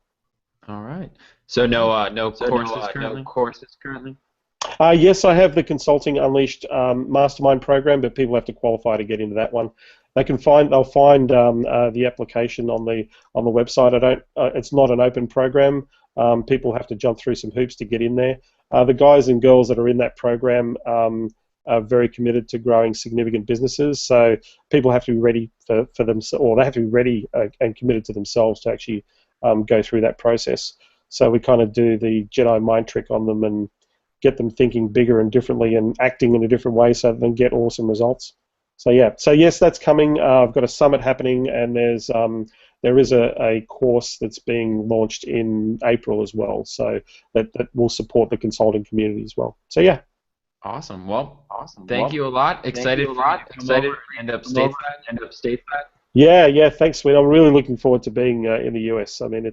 All right. So no courses currently? Yes, I have the Consulting Unleashed Mastermind program, but people have to qualify to get into that one. They'll find the application on the website. It's not an open program. People have to jump through some hoops to get in there. The guys and girls that are in that program are very committed to growing significant businesses. So people have to be ready for them, or they have to be ready and committed to themselves to actually go through that process. So we kind of do the Jedi mind trick on them and get them thinking bigger and differently and acting in a different way so that they can get awesome results. So yeah, so yes, that's coming. I've got a summit happening, and there is a course that's being launched in April as well. So that will support the consulting community as well. So yeah. Awesome. Well, thank you a lot. Excited for you to come over and end up stateside. Yeah. Thanks, Swin. I'm really looking forward to being in the US. I mean,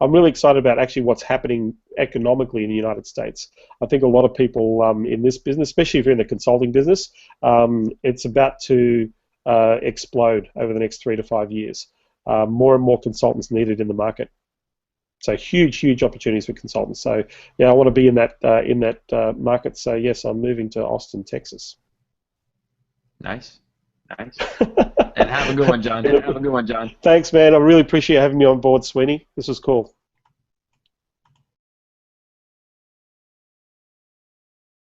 I'm really excited about actually what's happening economically in the United States. I think a lot of people in this business, especially if you're in the consulting business, it's about to explode over the next 3 to 5 years. More and more consultants needed in the market. So huge opportunities for consultants. So yeah, I want to be in that market. So yes, I'm moving to Austin, Texas. Nice, nice. And have a good one, John. Thanks, man. I really appreciate having me on board, Sweeney. This was cool.